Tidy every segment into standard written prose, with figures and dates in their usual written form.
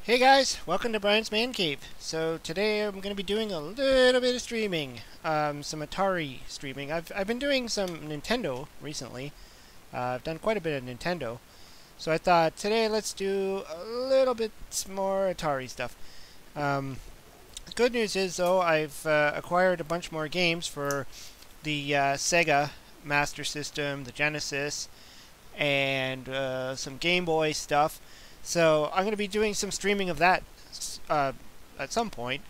Hey guys, welcome to Brian's Man Cave. So today I'm going to be doing a little bit of streaming, some Atari streaming. I've been doing some Nintendo recently. I've done quite a bit of Nintendo. So I thought today let's do a little bit more Atari stuff. The good news is though I've acquired a bunch more games for the Sega Master System, the Genesis, and some Game Boy stuff. So I'm going to be doing some streaming of that at some point.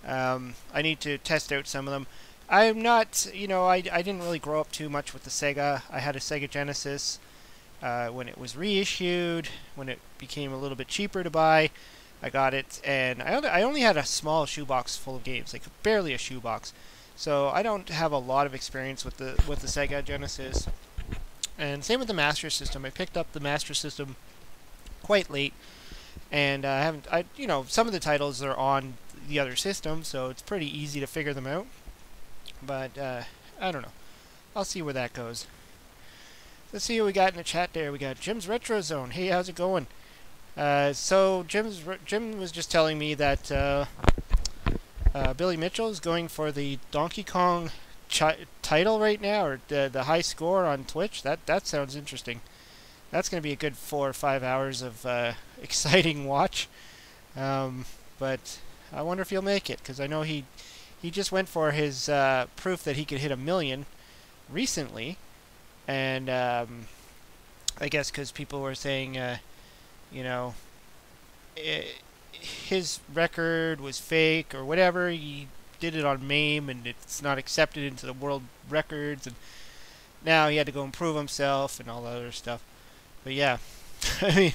I need to test out some of them. I'm not, I didn't really grow up too much with the Sega. I had a Sega Genesis when it was reissued, when it became a little bit cheaper to buy. I got it, and I only had a small shoebox full of games, like barely a shoebox. So I don't have a lot of experience with the Sega Genesis. And same with the Master System. I picked up the Master System quite late, and some of the titles are on the other system, so it's pretty easy to figure them out. But I don't know. I'll see where that goes. Let's see what we got in the chat there. We got Jim's Retro Zone. Hey, how's it going? So Jim was just telling me that Billy Mitchell is going for the Donkey Kong title right now, or the high score on Twitch. That sounds interesting. That's going to be a good 4 or 5 hours of exciting watch. But I wonder if he'll make it, because I know he just went for his proof that he could hit 1 million recently. And I guess because people were saying, his record was fake or whatever. He did it on MAME, and it's not accepted into the world records. And now he had to go and prove himself and all that other stuff. But yeah, I mean,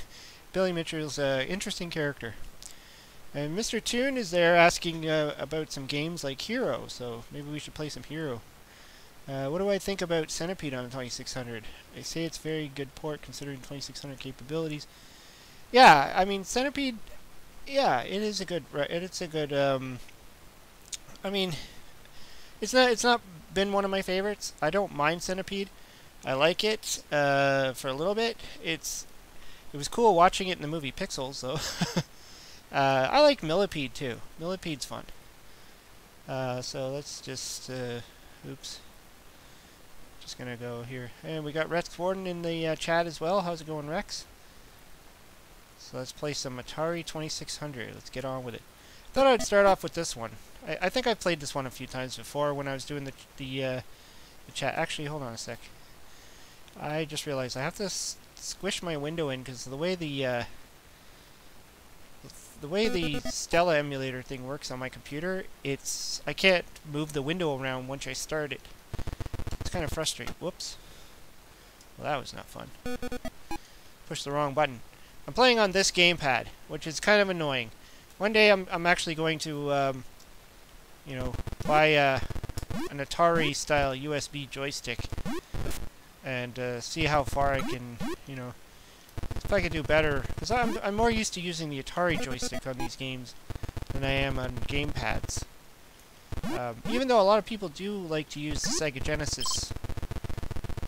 Billy Mitchell's an interesting character. And Mr. Toon is there asking about some games like Hero, so maybe we should play some Hero. What do I think about Centipede on the 2600? They say it's very good port considering 2600 capabilities. Yeah, I mean Centipede. Yeah, it is a good. It's a good. I mean, it's not been one of my favorites. I don't mind Centipede. I like it for a little bit. It was cool watching it in the movie Pixels, though. I like Millipede too. Millipede's fun. So let's just oops. Just gonna go here, and we got Rex Warden in the chat as well. How's it going, Rex? So let's play some Atari 2600. Let's get on with it. Thought I'd start off with this one. I think I've played this one a few times before when I was doing the chat. Actually, hold on a sec. I just realized I have to squish my window in because the way the Stella emulator thing works on my computer, I can't move the window around once I start it. It's kind of frustrating. Whoops. Well, that was not fun. Pushed the wrong button. I'm playing on this gamepad, which is kind of annoying. One day I'm actually going to buy an Atari style USB joystick and see how far I can, if I could do better, because I'm more used to using the Atari joystick on these games than I am on gamepads. Even though a lot of people do like to use the Sega Genesis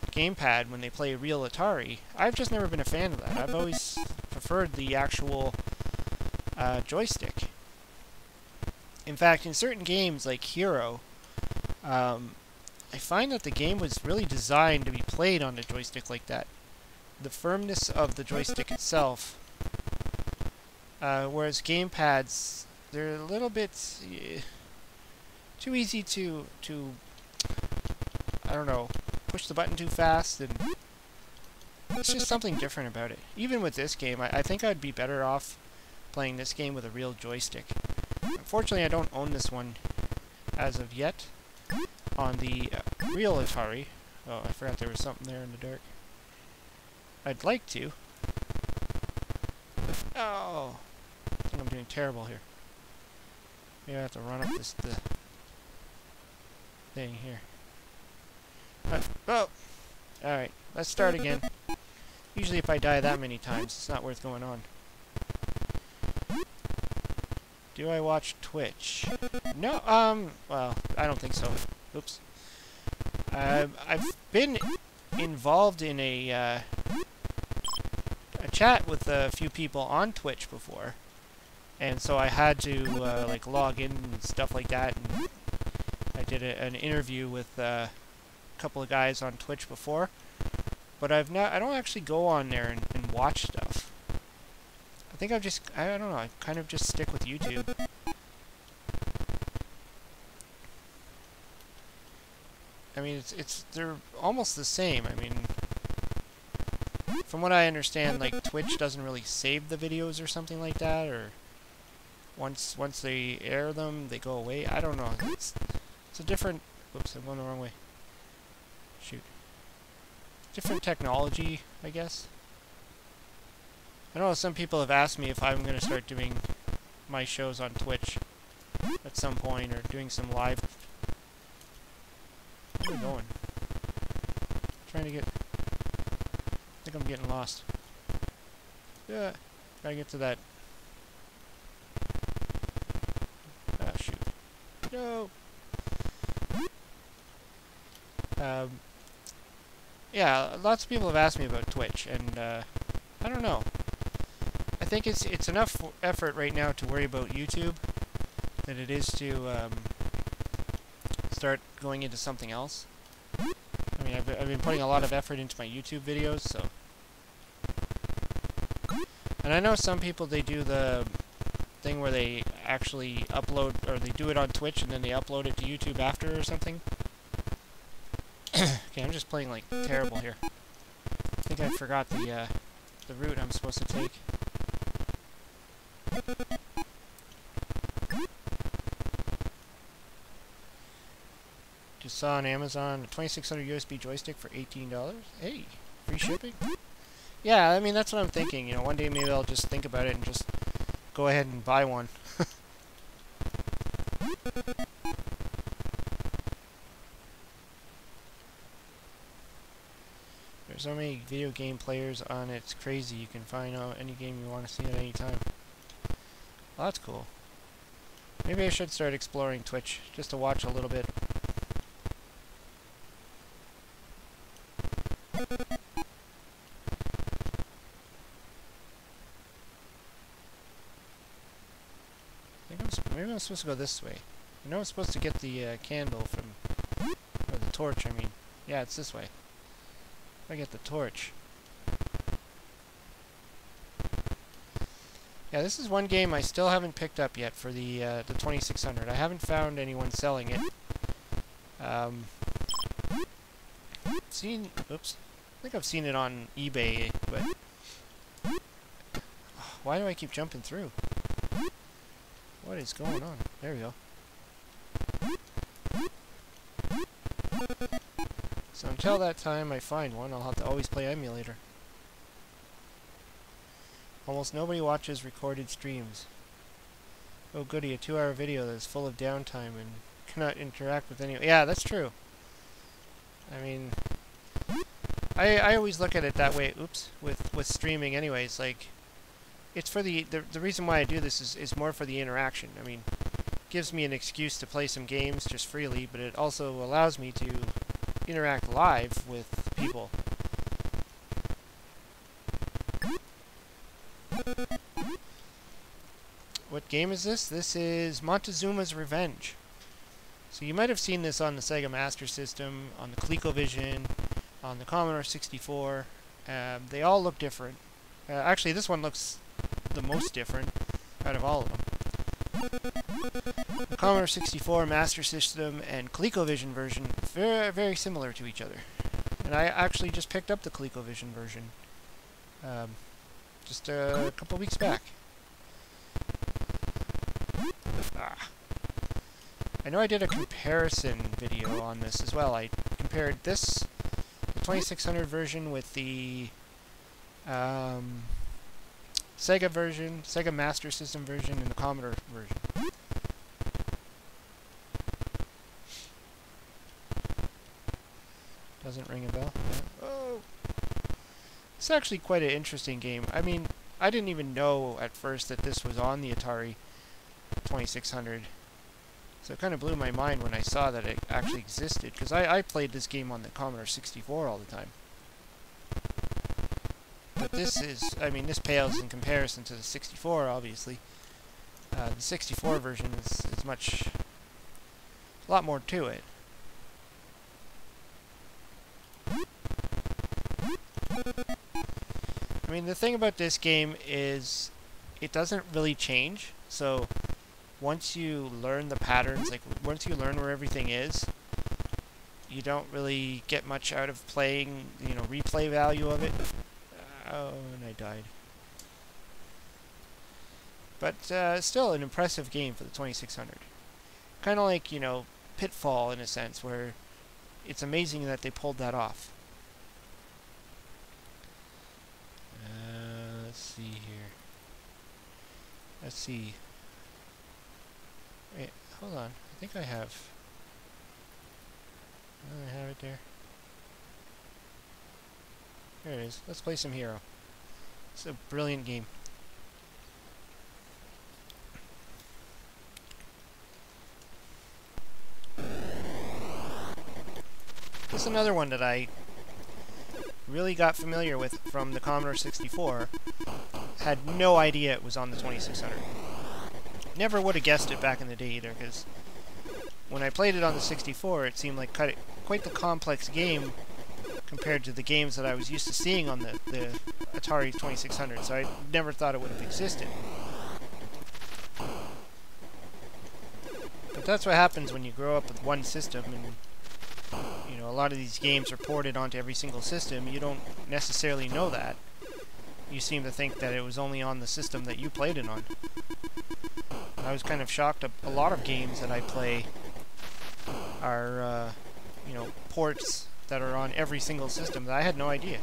gamepad when they play real Atari, I've just never been a fan of that. I've always preferred the actual joystick. In fact, in certain games like Hero, I find that the game was really designed to be played on a joystick like that. The firmness of the joystick itself, whereas gamepads, they're a little bit too easy to I don't know, push the button too fast, and it's just something different about it. Even with this game, I think I'd be better off playing this game with a real joystick. Unfortunately, I don't own this one as of yet on the real Atari. Oh, I forgot there was something there in the dark. I'd like to. Oh, I think I'm doing terrible here. Maybe I have to run up the thing here. Oh! Alright, let's start again. Usually if I die that many times, it's not worth going on. Do I watch Twitch? No, well, I don't think so. Oops. I've been involved in a chat with a few people on Twitch before. and so I had to like log in and stuff like that. And I did an interview with a couple of guys on Twitch before, but I don't actually go on there and watch stuff. I think I don't know, I kind of just stick with YouTube. I mean, they're almost the same. I mean, from what I understand, like Twitch doesn't really save the videos or something like that, or once they air them, they go away. I don't know. It's a different. Whoops, I'm going the wrong way. Shoot. Different technology, I guess. I know some people have asked me if I'm going to start doing my shows on Twitch at some point, or doing some live. Where are we going? Trying to get. I think I'm getting lost. Yeah, gotta get to that. Ah, shoot. No. Yeah, lots of people have asked me about Twitch, and I don't know. I think it's enough effort right now to worry about YouTube than it is to start going into something else. I mean, I've been putting a lot of effort into my YouTube videos, so. And I know some people, they do the thing where they actually upload, or they do it on Twitch and then they upload it to YouTube after or something. Okay, I'm just playing like terrible here. I think I forgot the route I'm supposed to take. Just saw on Amazon a 2600 USB joystick for $18. Hey, free shipping? Yeah, I mean, that's what I'm thinking. You know, one day maybe I'll just think about it and just go ahead and buy one. There's so many video game players on it, it's crazy. You can find out any game you want to see at any time. Well, that's cool. Maybe I should start exploring Twitch, just to watch a little bit. Maybe I'm supposed to go this way. I know I'm supposed to get the candle from... or the torch, I mean. Yeah, it's this way. I get the torch. Yeah, this is one game I still haven't picked up yet for the 2600. I haven't found anyone selling it. Oops. I think I've seen it on eBay, but... why do I keep jumping through? What is going on? There we go. So until that time I find one, I'll have to always play emulator. Almost nobody watches recorded streams. Oh goody, a 2-hour video that is full of downtime and cannot interact with anyone. Yeah, that's true. I mean, I always look at it that way, oops, with streaming anyways, like, it's for the reason why I do this is more for the interaction. I mean, it gives me an excuse to play some games just freely, but it also allows me to interact live with people. What game is this? This is Montezuma's Revenge. So you might have seen this on the Sega Master System, on the ColecoVision, on the Commodore 64. They all look different. Actually, this one looks the most different out of all of them. The Commodore 64, Master System, and ColecoVision version, very, very similar to each other. And I actually just picked up the ColecoVision version just a couple weeks back. I know I did a comparison video on this as well. I compared the 2600 version with the Sega version, Sega Master System version, and the Commodore version. Doesn't ring a bell. Yeah. Oh! It's actually quite an interesting game. I mean, I didn't even know at first that this was on the Atari 2600. So it kind of blew my mind when I saw that it actually existed, because I played this game on the Commodore 64 all the time. But this is, I mean, this pales in comparison to the 64, obviously. The 64 version is a lot more to it. I mean, the thing about this game is it doesn't really change. So once you learn the patterns, like once you learn where everything is, you don't really get much out of playing, you know, replay value of it. Oh, and I died. But still an impressive game for the 2600. Kind of like, you know, Pitfall in a sense, where it's amazing that they pulled that off. Let's see here. Let's see. Wait, hold on. I think I have. I have it there. There it is. Let's play some Hero. It's a brilliant game. This is another one that I really got familiar with from the Commodore 64. Had no idea it was on the 2600. Never would have guessed it back in the day either, because when I played it on the 64, it seemed like quite the complex game compared to the games that I was used to seeing on the Atari 2600, so I never thought it would have existed. But that's what happens when you grow up with one system, and you know, a lot of these games are ported onto every single system. You don't necessarily know that. You seem to think that it was only on the system that you played it on. I was kind of shocked. A lot of games that I play are, you know, ports that are on every single system that I had no idea.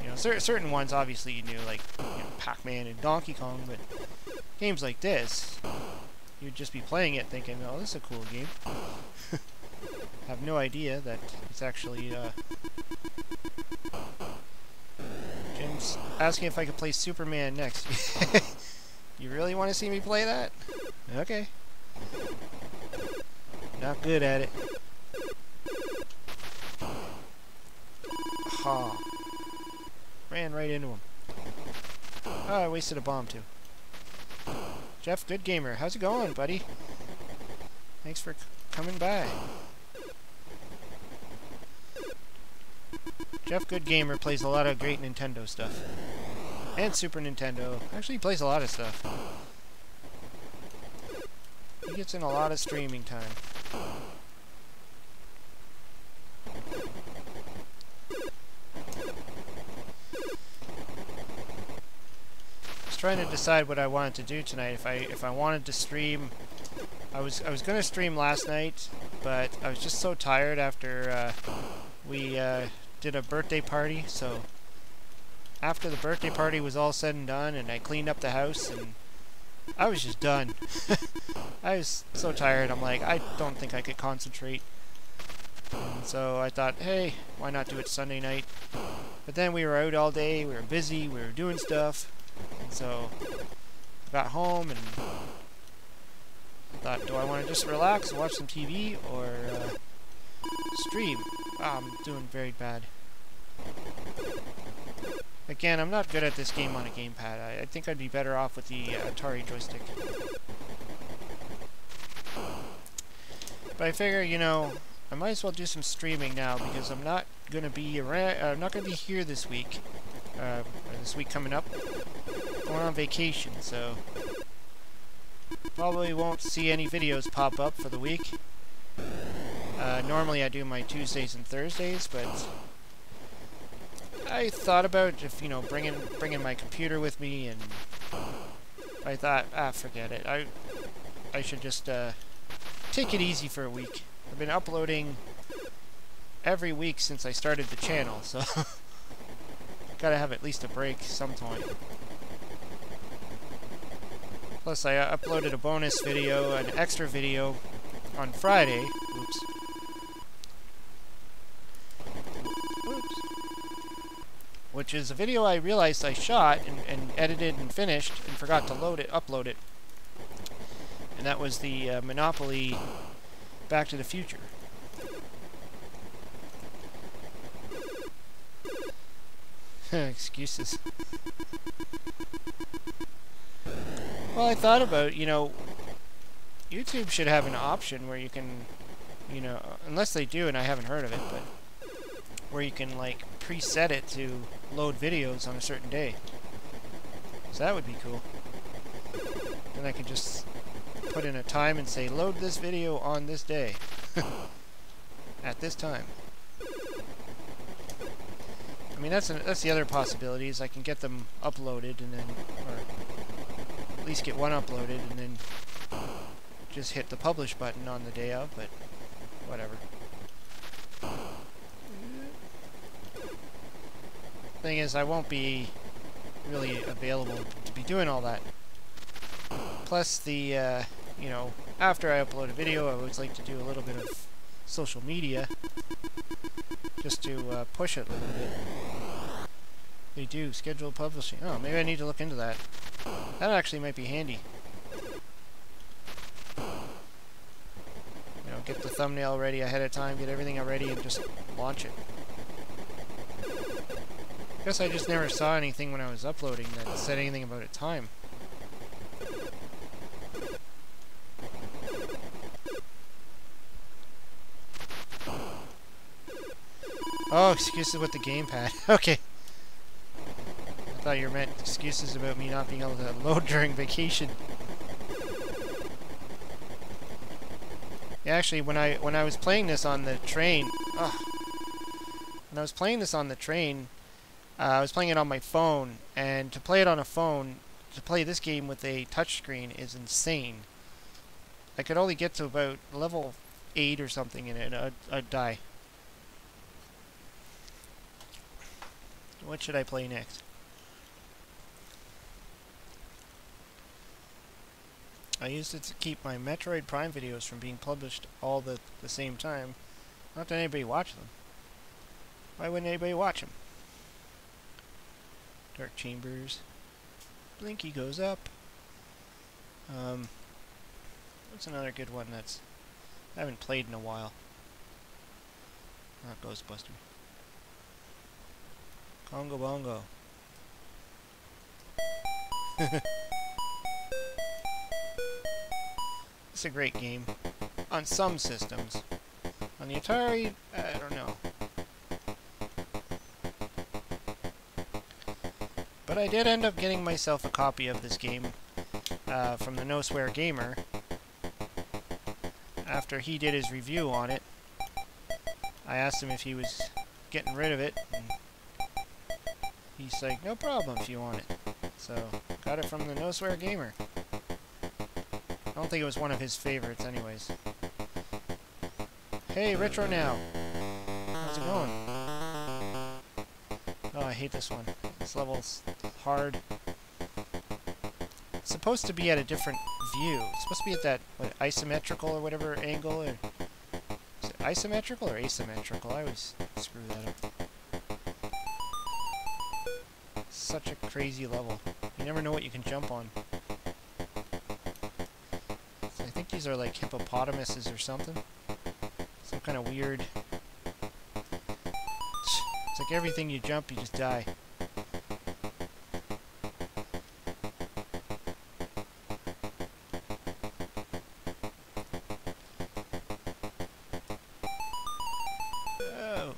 You know, certain ones obviously you knew, like, you know, Pac-Man and Donkey Kong, but games like this, you'd just be playing it thinking, oh, this is a cool game. Have no idea that it's actually, Jim's asking if I could play Superman next. You really want to see me play that? Okay. Not good at it. Ha. Ran right into him. Oh, I wasted a bomb too. Jeff Good Gamer, how's it going, buddy? Thanks for coming by. Jeff Good Gamer plays a lot of great Nintendo stuff. And Super Nintendo. Actually, he plays a lot of stuff. He gets in a lot of streaming time. I was trying to decide what I wanted to do tonight. If I wanted to stream, I was going to stream last night, but I was just so tired after we did a birthday party. So after the birthday party was all said and done, and I cleaned up the house, and I was just done. I was so tired. I'm like, I don't think I could concentrate. And so I thought, hey, why not do it Sunday night? But then we were out all day. We were busy. We were doing stuff. And so I got home and I thought, do I want to just relax, watch some TV, or stream? Oh, I'm doing very bad. Again, I'm not good at this game on a gamepad. I think I'd be better off with the Atari joystick. But I figure, you know, I might as well do some streaming now because I'm not gonna be around. I'm not gonna be here this week, or this week coming up. Going on vacation, so probably won't see any videos pop up for the week. Normally I do my Tuesdays and Thursdays, but I thought about, if you know, bringing my computer with me, and I thought, forget it. I should just take it easy for a week. I've been uploading every week since I started the channel, so gotta have at least a break sometime. Plus, I uploaded a bonus video, an extra video, on Friday. Oops. Which is a video I realized I shot and edited and finished and forgot to upload it. And that was the Monopoly Back to the Future. Well, I thought about, YouTube should have an option where you can, unless they do and I haven't heard of it, but where you can, like, preset it to load videos on a certain day. So that would be cool. Then I could just put in a time and say, load this video on this day. At this time. I mean, that's the other possibility, is I can get them uploaded and then, or at least get one uploaded and then just hit the publish button on the day of, but whatever. Thing is, I won't be really available to be doing all that. Plus the, after I upload a video, I always like to do a little bit of social media just to push it a little bit. They do scheduled publishing. Oh, maybe I need to look into that. That actually might be handy. Get the thumbnail ready ahead of time, get everything ready, and just launch it. Guess I just never saw anything when I was uploading that said anything about a time. Oh, excuses with the gamepad. Okay. I thought you meant excuses about me not being able to load during vacation. Yeah, actually, when I was playing this on the train, I was playing it on my phone, and to play it on a phone, to play this game with a touchscreen is insane. I could only get to about level 8 or something in it, and I'd die. What should I play next? I used it to keep my Metroid Prime videos from being published all the same time. Not that anybody watch them. Why wouldn't anybody watch them? Dark Chambers. Blinky goes up. What's another good one that's I haven't played in a while? Not Ghostbuster. Congo Bongo. It's a great game. On some systems. On the Atari, I don't know. But I did end up getting myself a copy of this game from the No Swear Gamer. After he did his review on it, I asked him if he was getting rid of it, and he's like, no problem if you want it. So, got it from the No Swear Gamer. I don't think it was one of his favorites anyways. Hey, Retro Now! How's it going? Oh, I hate this one. This level's hard. It's supposed to be at a different view. It's supposed to be at that, what, isometrical or whatever angle? Or, is it isometrical or asymmetrical? I always screw that up. Such a crazy level. You never know what you can jump on. I think these are like hippopotamuses or something. Some kind of weird... It's like everything you jump, you just die. Oh.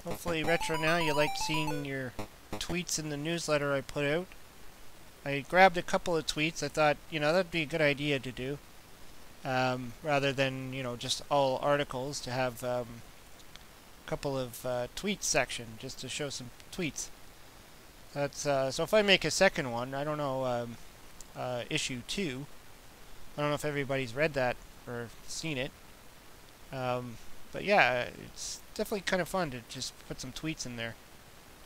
Hopefully, Retro Now, you liked seeing your tweets in the newsletter I put out. I grabbed a couple of tweets. I thought, that'd be a good idea to do. Rather than, just all articles, to have a couple of tweets section, just to show some tweets. That's so if I make a second one, I don't know, issue 2. I don't know if everybody's read that or seen it. But yeah, it's definitely kind of fun to just put some tweets in there.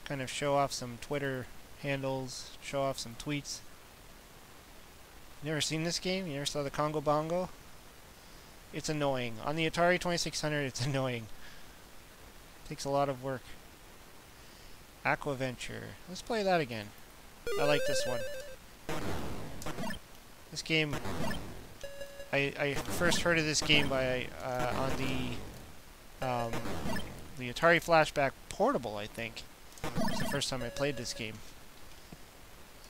Kind of show off some Twitter handles, show off some tweets. You never seen this game? You never saw the Congo Bongo? It's annoying. On the Atari 2600, it's annoying. Takes a lot of work. Aquaventure. Let's play that again. I like this one. This game, I first heard of this game by on the Atari Flashback Portable, I think. It's the first time I played this game.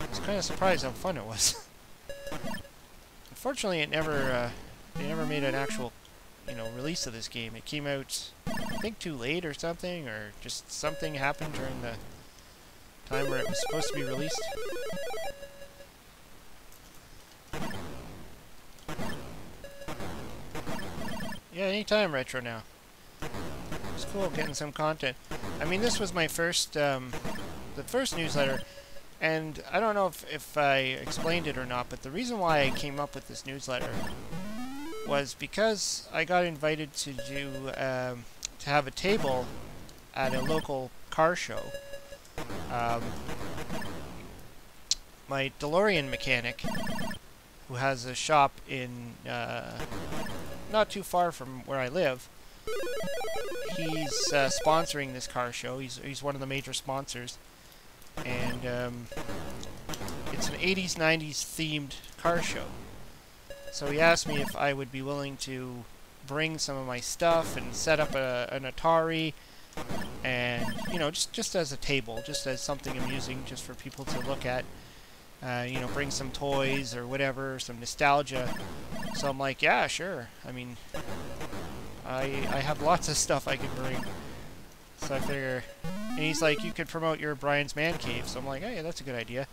I was kind of surprised how fun it was. Unfortunately, they never made an actual, release of this game. It came out, I think, too late or something, or just something happened during the time where it was supposed to be released. Yeah, anytime retro now. It's cool getting some content. I mean, this was my first, the first newsletter, and I don't know if I explained it or not, but the reason why I came up with this newsletter was because I got invited to do, to have a table at a local car show. My DeLorean mechanic, who has a shop in, not too far from where I live, he's sponsoring this car show. He's one of the major sponsors, and it's an 80s, 90s themed car show. So he asked me if I would be willing to bring some of my stuff and set up an Atari, and just as a table, just as something amusing, just for people to look at. Bring some toys or whatever, some nostalgia. So I'm like, yeah, sure. I mean, I have lots of stuff I can bring. So I figure, and he's like, you could promote your Brian's Man Cave. So I'm like, oh yeah, that's a good idea.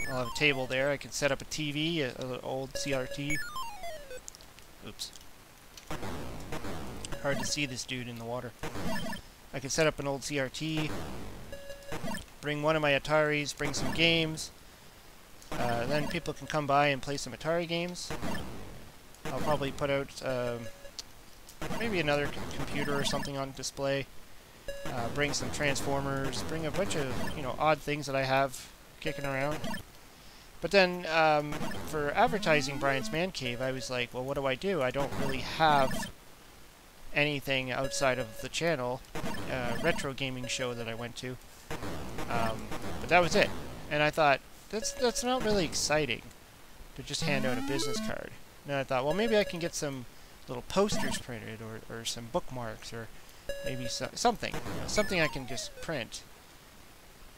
I'll have a table there. I can set up a TV, an old CRT. Oops. Hard to see this dude in the water. I can set up an old CRT. Bring one of my Ataris, bring some games. Then people can come by and play some Atari games. I'll probably put out maybe another computer or something on display. Bring some Transformers, bring a bunch of odd things that I have kicking around. But then for advertising Brian's Man Cave, I was like, well, what do? I don't really have anything outside of the channel, retro gaming show that I went to. But that was it. And I thought, that's not really exciting to just hand out a business card. And then I thought, well, maybe I can get some little posters printed, or some bookmarks, or maybe something. Something I can just print.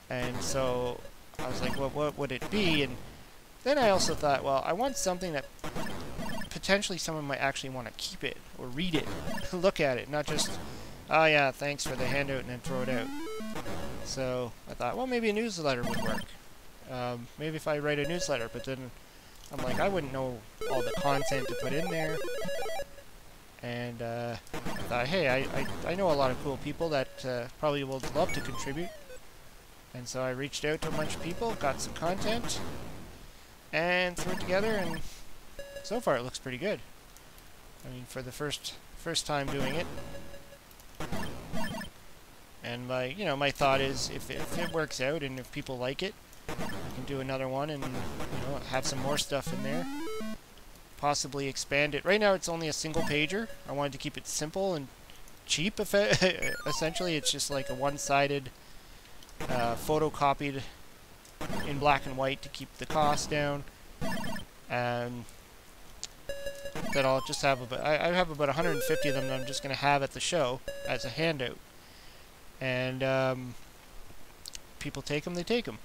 And so I was like, well, what would it be? And then I also thought, well, I want something that potentially someone might actually want to keep it, or read it, look at it, not just, oh yeah, thanks for the handout, and then throw it out. So I thought, well, maybe a newsletter would work. Maybe if I write a newsletter, but then I'm like, I wouldn't know all the content to put in there. And I thought, hey, I know a lot of cool people that probably will love to contribute. And so I reached out to a bunch of people, got some content, and threw it together, and so far it looks pretty good. I mean, for the first time doing it. And my thought is, if it works out and if people like it, I can do another one and have some more stuff in there. Possibly expand it. Right now it's only a single pager. I wanted to keep it simple and cheap. Essentially, it's just like a one-sided, photocopied in black and white to keep the cost down. And that I'll just have I have about 150 of them that I'm just going to have at the show as a handout. And people take them, they take them.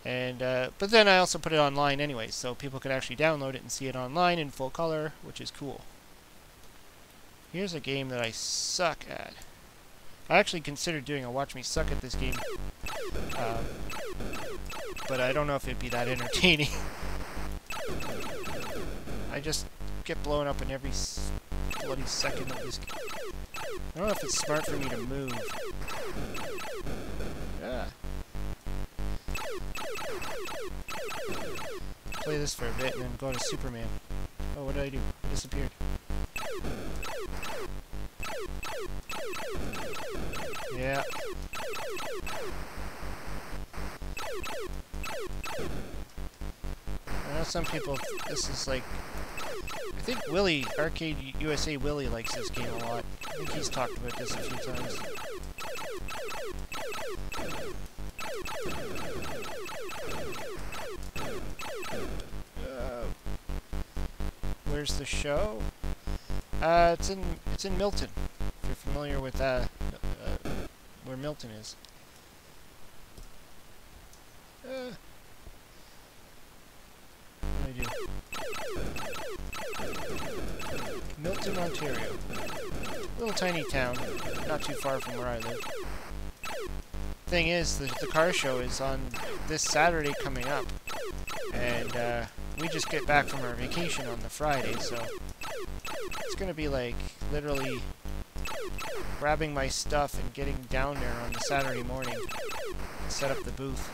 And but then I also put it online anyway, so people can actually download it and see it online in full color, which is cool. Here's a game that I suck at. I actually considered doing a watch me suck at this game, but I don't know if it'd be that entertaining. I just get blown up in every bloody second of this game. I don't know if it's smart for me to move. Yeah. Play this for a bit and then go to Superman. Oh, what did I do? I disappeared. Yeah. I know some people, this is like, I think Willie, Arcade USA Willie likes this game a lot. I think he's talked about this a few times. Where's the show? It's in Milton. If you're familiar with where Milton is. What do I do? Milton, Ontario. Little tiny town, not too far from where I live. Thing is, the car show is on this Saturday coming up, and we just get back from our vacation on the Friday, so it's gonna be like literally grabbing my stuff and getting down there on the Saturday morning to set up the booth.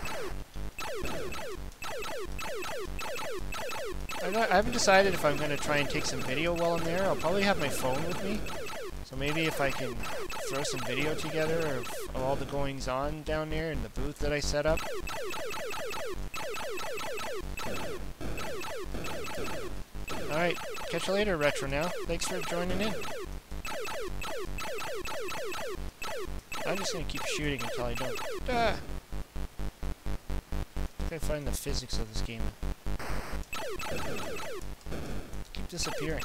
I haven't decided if I'm gonna try and take some video while I'm there. I'll probably have my phone with me, so maybe if I can throw some video together of all the goings on down there in the booth that I set up. Alright, catch you later, Retro Now. Thanks for joining in. I'm just gonna keep shooting until I don't. I think I find the physics of this game. Keep disappearing.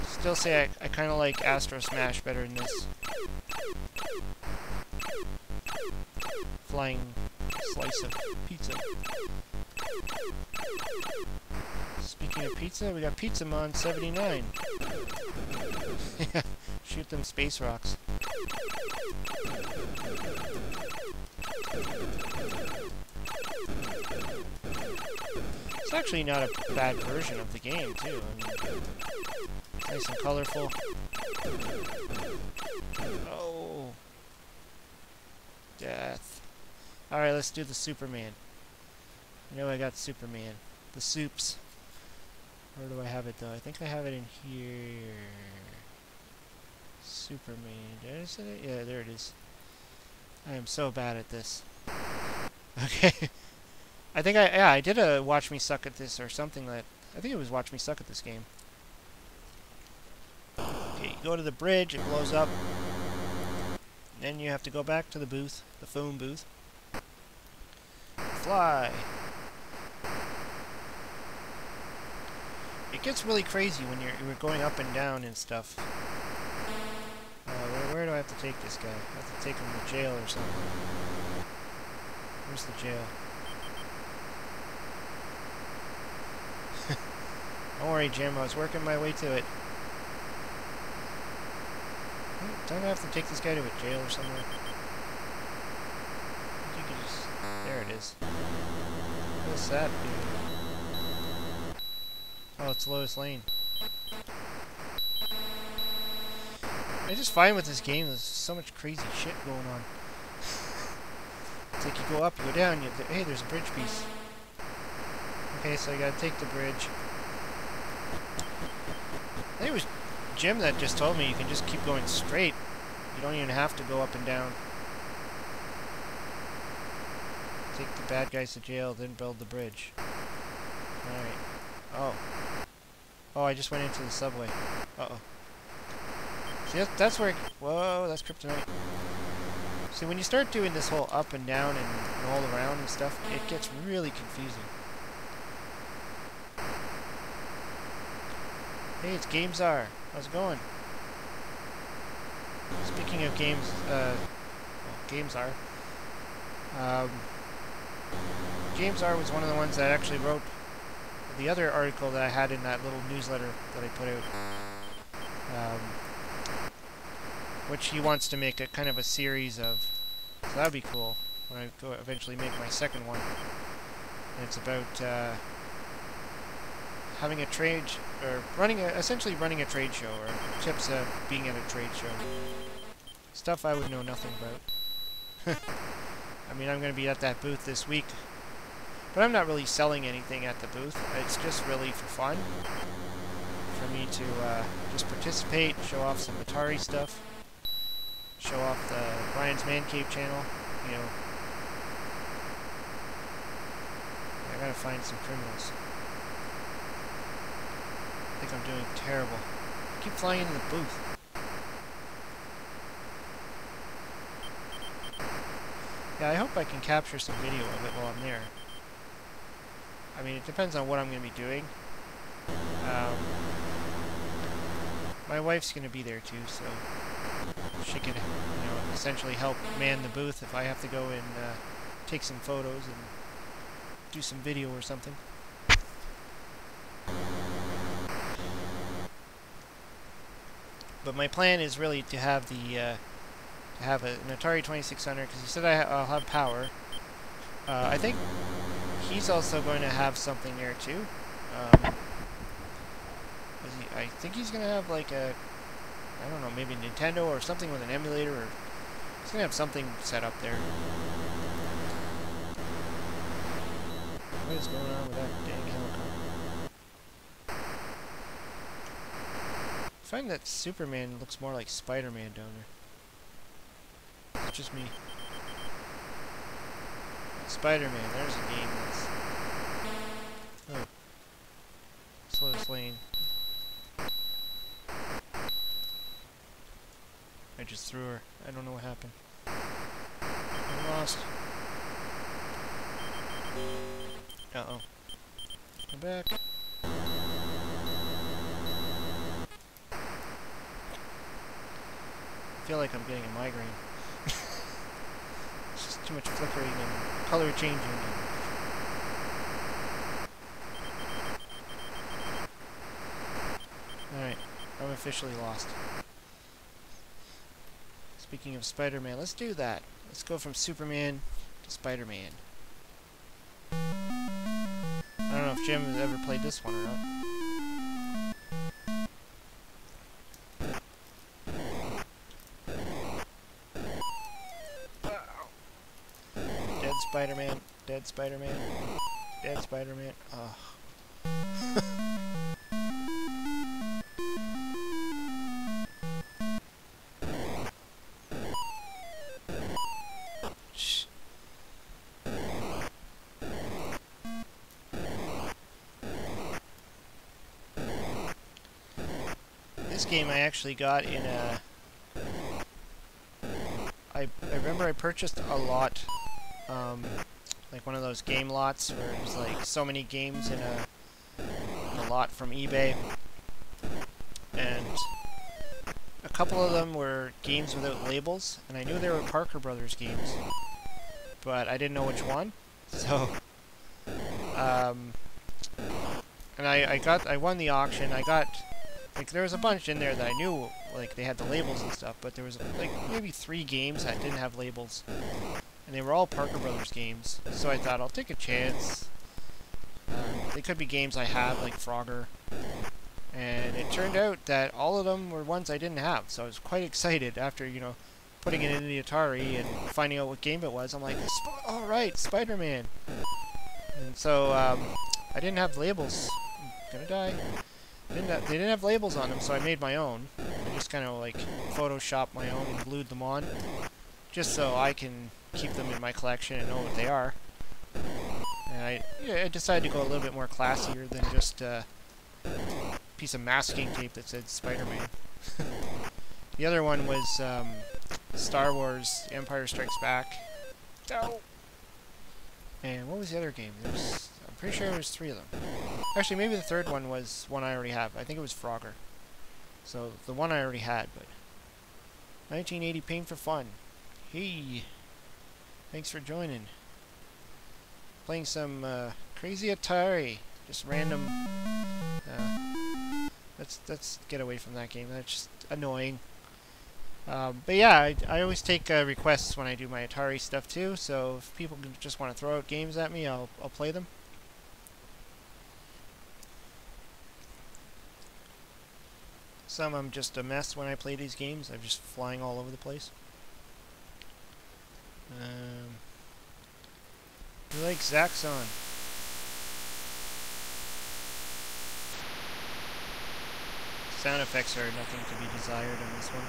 Still say I kind of like Astro Smash better than this. Flying slice of pizza. Speaking of pizza, we got Pizzamon 79. Shoot them space rocks. It's actually not a bad version of the game, too. I mean, it's nice and colorful. Oh. Death. Alright, let's do the Superman. I know I got Superman. The soups. Where do I have it, though? I think I have it in here. Superman. Did I say it? Yeah, there it is. I am so bad at this. Okay. I think I did a Watch Me Suck at This or something that... I think it was Watch Me Suck at This game. Okay, you go to the bridge, it blows up. Then you have to go back to the booth, the phone booth. Fly! It gets really crazy when you're going up and down and stuff. Where do I have to take this guy? I have to take him to jail or something. Where's the jail? Don't worry, Jim. I was working my way to it. Don't I have to take this guy to a jail or somewhere? I think you could just... There it is. What's that do? Oh, it's Lois Lane. I just find with this game there's so much crazy shit going on. It's like you go up, you go down, hey, there's a bridge piece. Okay, so I gotta take the bridge. I think it was Jim that just told me you can just keep going straight. You don't even have to go up and down. Take the bad guys to jail, then build the bridge. Alright. Oh. Oh, I just went into the subway. Uh-oh. See, that's where... Whoa, that's kryptonite. See, when you start doing this whole up and down and all around and stuff, it gets really confusing. Hey, it's GamesR. How's it going? Speaking of games, well, GamesR. GamesR was one of the ones that actually wrote the other article that I had in that little newsletter that I put out. Which he wants to make a kind of a series of. So that would be cool when I go eventually make my second one. And it's about having a trade, or essentially running a trade show, or tips of being at a trade show. Stuff I would know nothing about. I mean, I'm going to be at that booth this week, but I'm not really selling anything at the booth. It's just really for fun, for me to just participate, show off some Atari stuff, show off the Brian's Man Cave channel, you know. I gotta find some criminals. I think I'm doing terrible. I keep flying into the booth. Yeah, I hope I can capture some video of it while I'm there. I mean, it depends on what I'm going to be doing. my wife's going to be there too, so she can, essentially help man the booth if I have to go and take some photos and do some video or something. But my plan is really to have an Atari 2600, because he said I'll have power. I think he's also going to have something there too. I think he's going to have like a, I don't know, maybe Nintendo or something with an emulator, or he's going to have something set up there. What is going on with that dang helicopter? I find that Superman looks more like Spider-Man down there. It's just me. Spider-Man, there's a game that's... Oh. Slowest lane. I just threw her. I don't know what happened. I'm lost. Uh-oh. I'm back. I feel like I'm getting a migraine. It's just too much flickering and color changing. Alright, I'm officially lost. Speaking of Spider-Man, let's do that. Let's go from Superman to Spider-Man. I don't know if Jim has ever played this one or not. Dead Spider-Man, dead Spider-Man, dead Spider-Man. Ugh. This game I actually got in a... I remember I purchased a lot, like one of those game lots where it was like so many games in a lot from eBay, and a couple of them were games without labels, and I knew they were Parker Brothers games, but I didn't know which one, so and I won the auction. I got, like, there was a bunch in there that I knew, like, they had the labels and stuff, but there was, like, maybe 3 games that didn't have labels. And they were all Parker Brothers games. So I thought, I'll take a chance. They could be games I have, like Frogger. And it turned out that all of them were ones I didn't have. So I was quite excited after, putting it in the Atari and finding out what game it was. I'm like, oh, right, Spider-Man. And so, I didn't have labels. I'm gonna die. They didn't have labels on them, so I made my own. I just kind of like photoshopped my own and glued them on, just so I can keep them in my collection and know what they are. And I decided to go a little bit more classier than just a piece of masking tape that said Spider-Man. The other one was Star Wars: Empire Strikes Back. Oh. And what was the other game? I'm pretty sure there was 3 of them. Actually, maybe the third one was one I already have. I think it was Frogger. So, the one I already had, but... 1980 Paint for Fun. Hey! Thanks for joining. Playing some crazy Atari. Just random... let's get away from that game. That's just annoying. But yeah, I always take requests when I do my Atari stuff too, so if people just want to throw out games at me, I'll play them. Some I'm just a mess when I play these games. I'm just flying all over the place. We like Zaxxon. Sound effects are nothing to be desired on this one.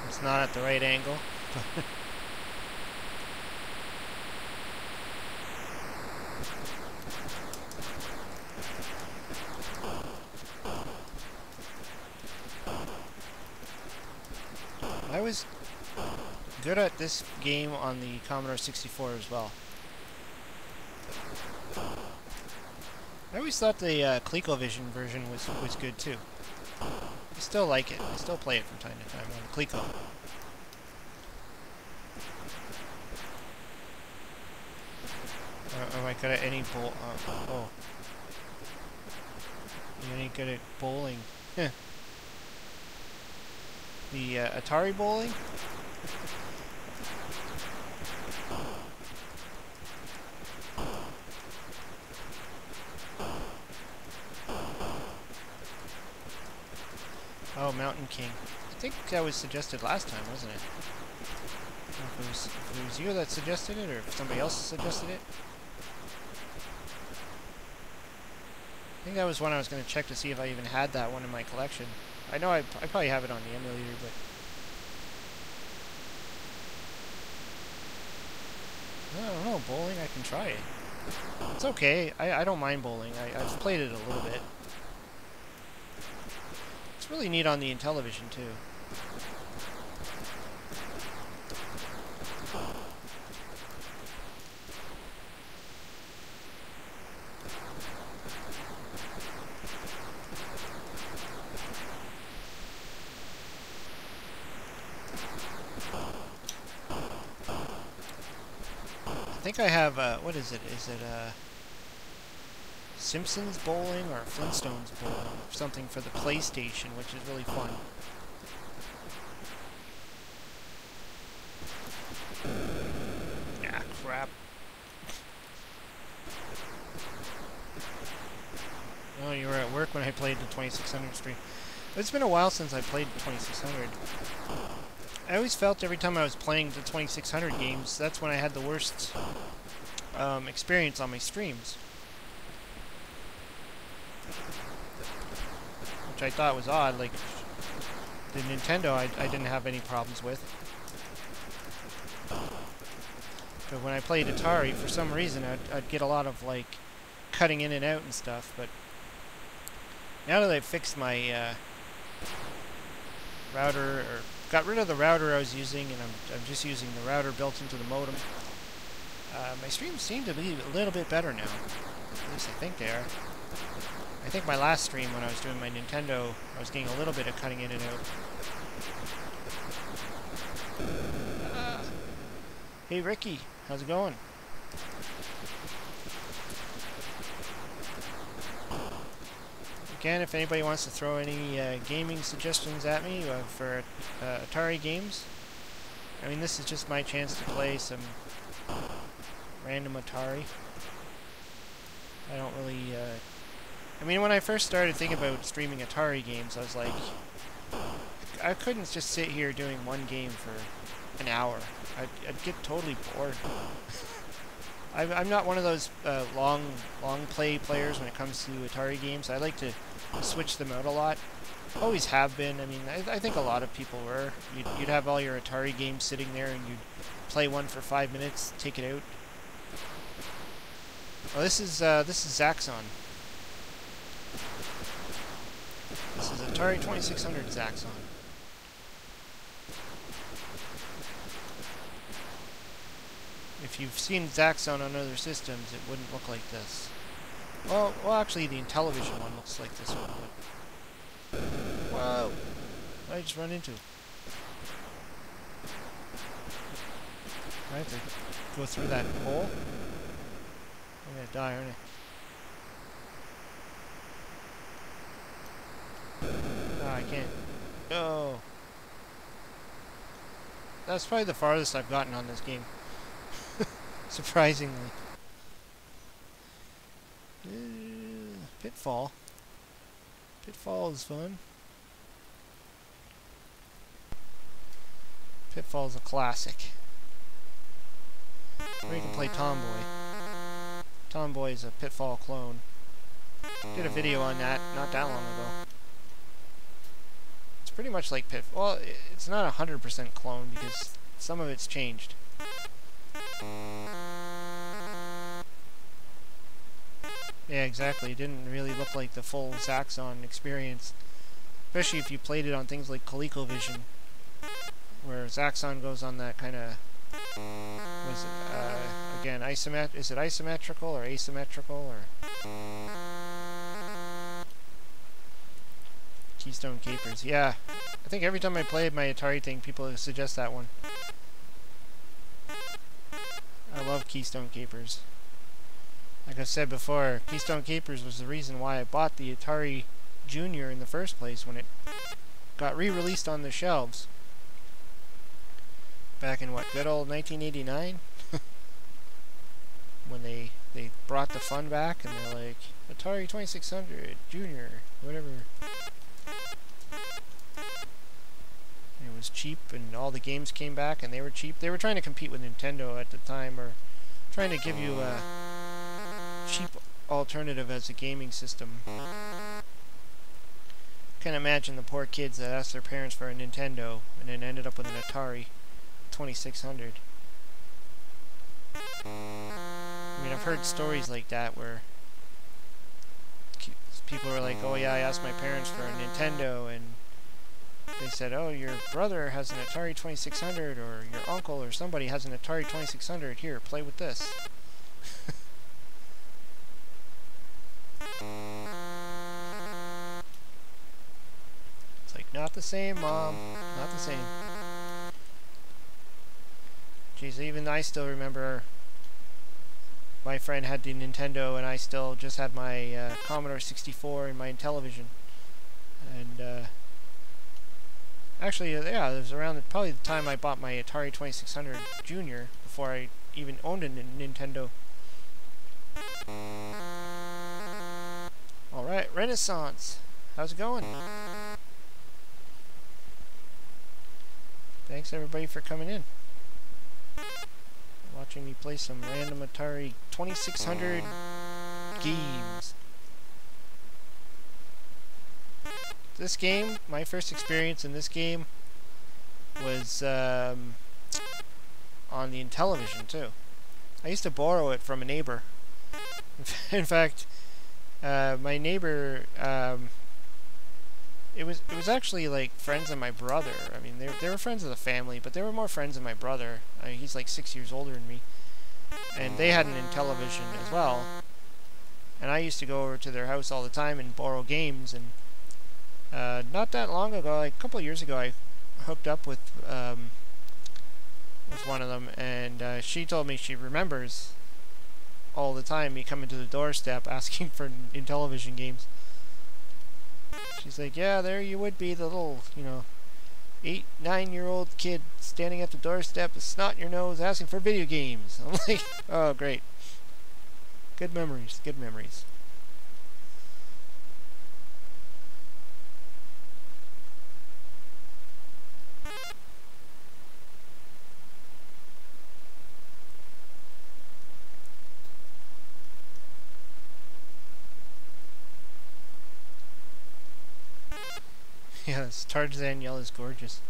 It's not at the right angle. I was good at this game on the Commodore 64 as well. I always thought the ColecoVision version was good too. I still like it. I still play it from time to time on Clico. Am I good at any bowl? Oh. You any good at bowling? The Atari bowling? Oh, Mountain King. I think that was suggested last time, wasn't it? I don't know if it was you that suggested it, or if somebody else suggested it. I think that was one I was going to check to see if I even had that one in my collection. I know I probably have it on the emulator, but... I don't know, bowling, I can try it. It's okay, I don't mind bowling. I've played it a little bit. It's really neat on the Intellivision, too. I think I have, what is it? Is it, Simpsons bowling or Flintstones bowling? Or something for the PlayStation, which is really fun. Ah, crap. Oh, you were at work when I played the 2600 stream. It's been a while since I played the 2600. I always felt every time I was playing the 2600 games, that's when I had the worst experience on my streams. Which I thought was odd, like, the Nintendo I didn't have any problems with. But when I played Atari, for some reason, I'd get a lot of, like, cutting in and out and stuff, but now that I've fixed my router, or got rid of the router I was using, and I'm just using the router built into the modem. My streams seem to be a little bit better now. At least I think they are. I think my last stream when I was doing my Nintendo, I was getting a little bit of cutting in and out. Hey Ricky, how's it going? Again, if anybody wants to throw any gaming suggestions at me for Atari games, I mean, this is just my chance to play some random Atari. I don't really... I mean, when I first started thinking about streaming Atari games, I was like, I couldn't just sit here doing one game for an hour. I'd get totally bored. I'm not one of those long play players when it comes to Atari games. I like to switch them out a lot. Always have been. I mean, I think a lot of people were. You'd have all your Atari games sitting there, and you'd play one for 5 minutes, take it out. Oh, this is Zaxxon. This is Atari 2600 Zaxxon. If you've seen Zaxxon on other systems, it wouldn't look like this. Well, actually, the Intellivision one looks like this one. But whoa! What did I just run into? I have to go through that hole. I'm gonna die, aren't I? Ah, I can't. Oh! That's probably the farthest I've gotten on this game. Surprisingly. Pitfall. Pitfall is fun. Pitfall is a classic. Or you can play Tomboy. Tomboy is a Pitfall clone. Did a video on that not that long ago. It's pretty much like Pitfall. Well, it's not a 100% clone because some of it's changed. Yeah, exactly. It didn't really look like the full Zaxxon experience. Especially if you played it on things like ColecoVision, where Zaxxon goes on that kind of... Was it, again, is it isometrical or asymmetrical? Or Keystone Capers. Yeah. I think every time I play my Atari thing, people suggest that one. I love Keystone Capers. Like I said before, Keystone Capers was the reason why I bought the Atari Junior in the first place when it got re-released on the shelves. Back in what, good old 1989? When they brought the fun back and they're like, Atari 2600 Junior, whatever. And it was cheap and all the games came back and they were cheap. They were trying to compete with Nintendo at the time, or trying to give you a cheap alternative as a gaming system. Can't imagine the poor kids that asked their parents for a Nintendo and then ended up with an Atari 2600. I mean, I've heard stories like that where people were like, oh yeah, I asked my parents for a Nintendo and they said, oh, your brother has an Atari 2600, or your uncle or somebody has an Atari 2600, here, play with this. It's like, not the same, Mom, not the same. Jeez, even I still remember my friend had the Nintendo and I still just had my Commodore 64 and my Intellivision. And actually, yeah, it was around probably the time I bought my Atari 2600 Junior, before I even owned a Nintendo. Alright, Renaissance. How's it going? Thanks everybody for coming in. Watching me play some random Atari 2600 games. This game, my first experience in this game was on the Intellivision too. I used to borrow it from a neighbor. In fact, my neighbor, it was actually like friends of my brother. I mean, they were friends of the family, but they were more friends of my brother. I mean, he's like 6 years older than me, and they had an Intellivision as well. And I used to go over to their house all the time and borrow games. And not that long ago, like a couple of years ago, I hooked up with one of them, and she told me she remembers all the time me coming to the doorstep asking for Intellivision games. She's like, yeah, there you would be, the little, 8, 9-year-old kid standing at the doorstep with snot in your nose asking for video games. I'm like, oh, great. Good memories, good memories. Yes, Tarzan Yell is gorgeous.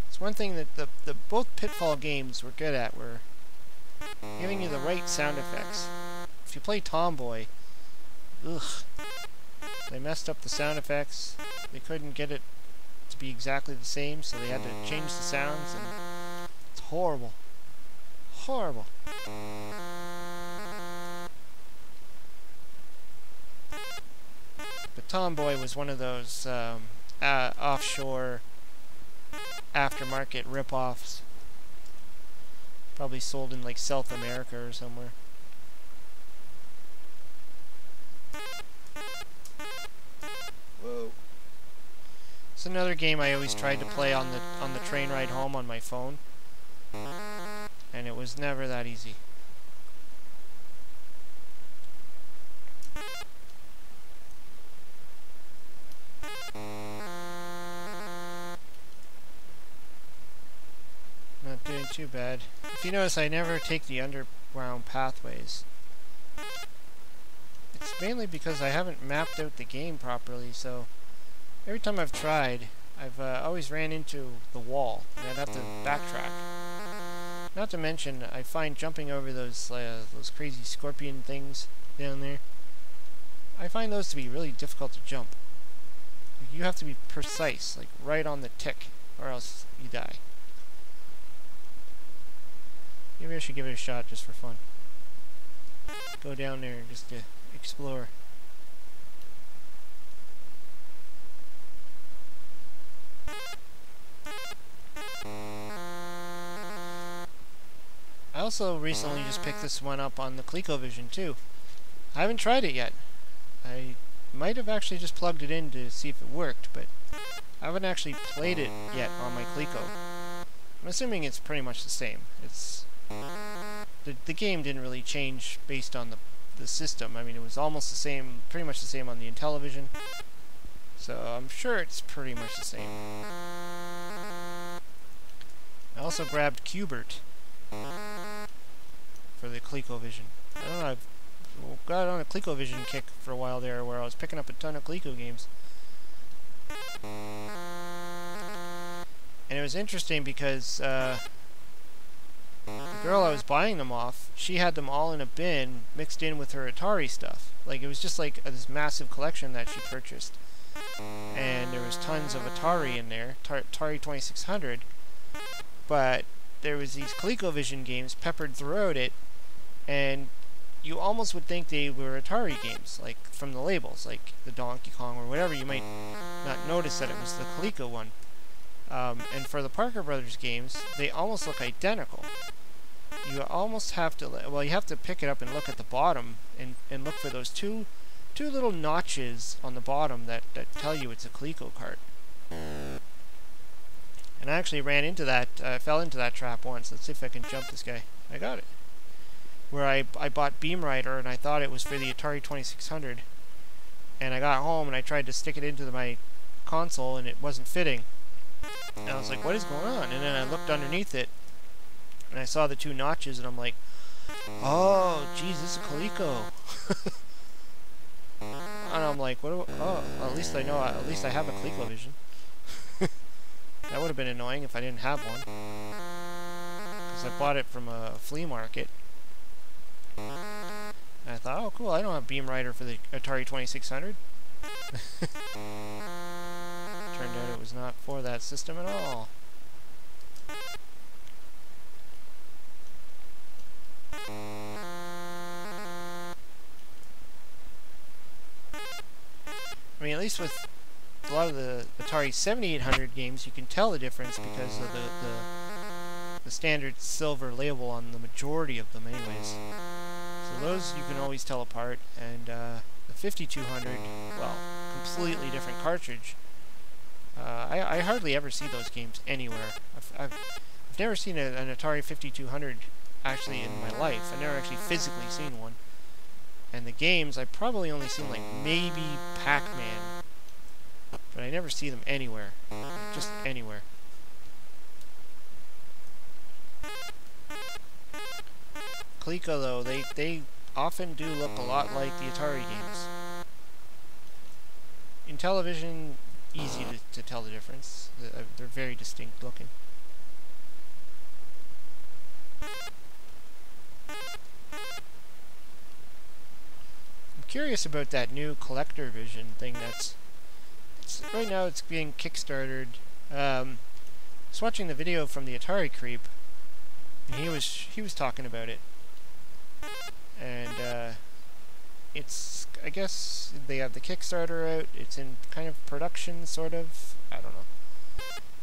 It's one thing that the both Pitfall games were good at, were giving you the right sound effects. If you play Tomboy, ugh, they messed up the sound effects. They couldn't get it to be exactly the same, so they had to change the sounds, and it's horrible. Horrible. But Tomboy was one of those offshore aftermarket rip-offs. Probably sold in like South America or somewhere. Whoa. It's another game I always tried to play on the train ride home on my phone, and it was never that easy. Not doing too bad. If you notice, I never take the underground pathways. It's mainly because I haven't mapped out the game properly, so every time I've tried, I've always ran into the wall, and I'd have to backtrack. Not to mention, I find jumping over those crazy scorpion things down there, I find those to be really difficult to jump. You have to be precise, like right on the tick, or else you die. Maybe I should give it a shot just for fun. Go down there just to explore. I also recently just picked this one up on the ColecoVision too. I haven't tried it yet. I might have actually just plugged it in to see if it worked, but I haven't actually played it yet on my Coleco. I'm assuming it's pretty much the same. It's the game didn't really change based on the system. I mean, it was almost the same, pretty much the same on the Intellivision. So I'm sure it's pretty much the same. I also grabbed Qbert for the ColecoVision. I don't know, I've got on a ColecoVision kick for a while there where I was picking up a ton of Coleco games. And it was interesting because the girl I was buying them off, she had them all in a bin mixed in with her Atari stuff. Like, it was just like this massive collection that she purchased. And there was tons of Atari in there, Atari 2600, but there was these ColecoVision games peppered throughout it, and you almost would think they were Atari games, like from the labels, like the Donkey Kong or whatever. You might not notice that it was the Coleco one. And for the Parker Brothers games, they almost look identical. You almost have to, well, you have to pick it up and look at the bottom and look for those two little notches on the bottom that tell you it's a Coleco cart. And I actually ran into that, fell into that trap once. Let's see if I can jump this guy. I got it. Where I bought Beam Rider and I thought it was for the Atari 2600. And I got home and I tried to stick it into my console and it wasn't fitting. And I was like, what is going on? And then I looked underneath it and I saw the two notches and I'm like, oh, geez, this is a Coleco. And I'm like, what? Oh, well, at least I know. At least I have a ColecoVision. That would have been annoying if I didn't have one, because I bought it from a flea market. And I thought, oh, cool. I don't have Beam Rider for the Atari 2600. Turned out it was not for that system at all. I mean, at least with a lot of the Atari 7800 games, you can tell the difference because of the standard silver label on the majority of them anyways. So those you can always tell apart, and the 5200, well, completely different cartridge. I hardly ever see those games anywhere. I've never seen an Atari 5200 actually in my life. I've never actually physically seen one. And the games, I've probably only seen like maybe Pac-Man, but I never see them anywhere, just anywhere. Coleco though, they often do look a lot like the Atari games. In television, easy to tell the difference. They're very distinct looking. Curious about that new collector vision thing right now it's being kickstarted. I was watching the video from the Atari Creep and he was talking about it, and it's, I guess they have the Kickstarter out, it's in kind of production sort of, I don't know.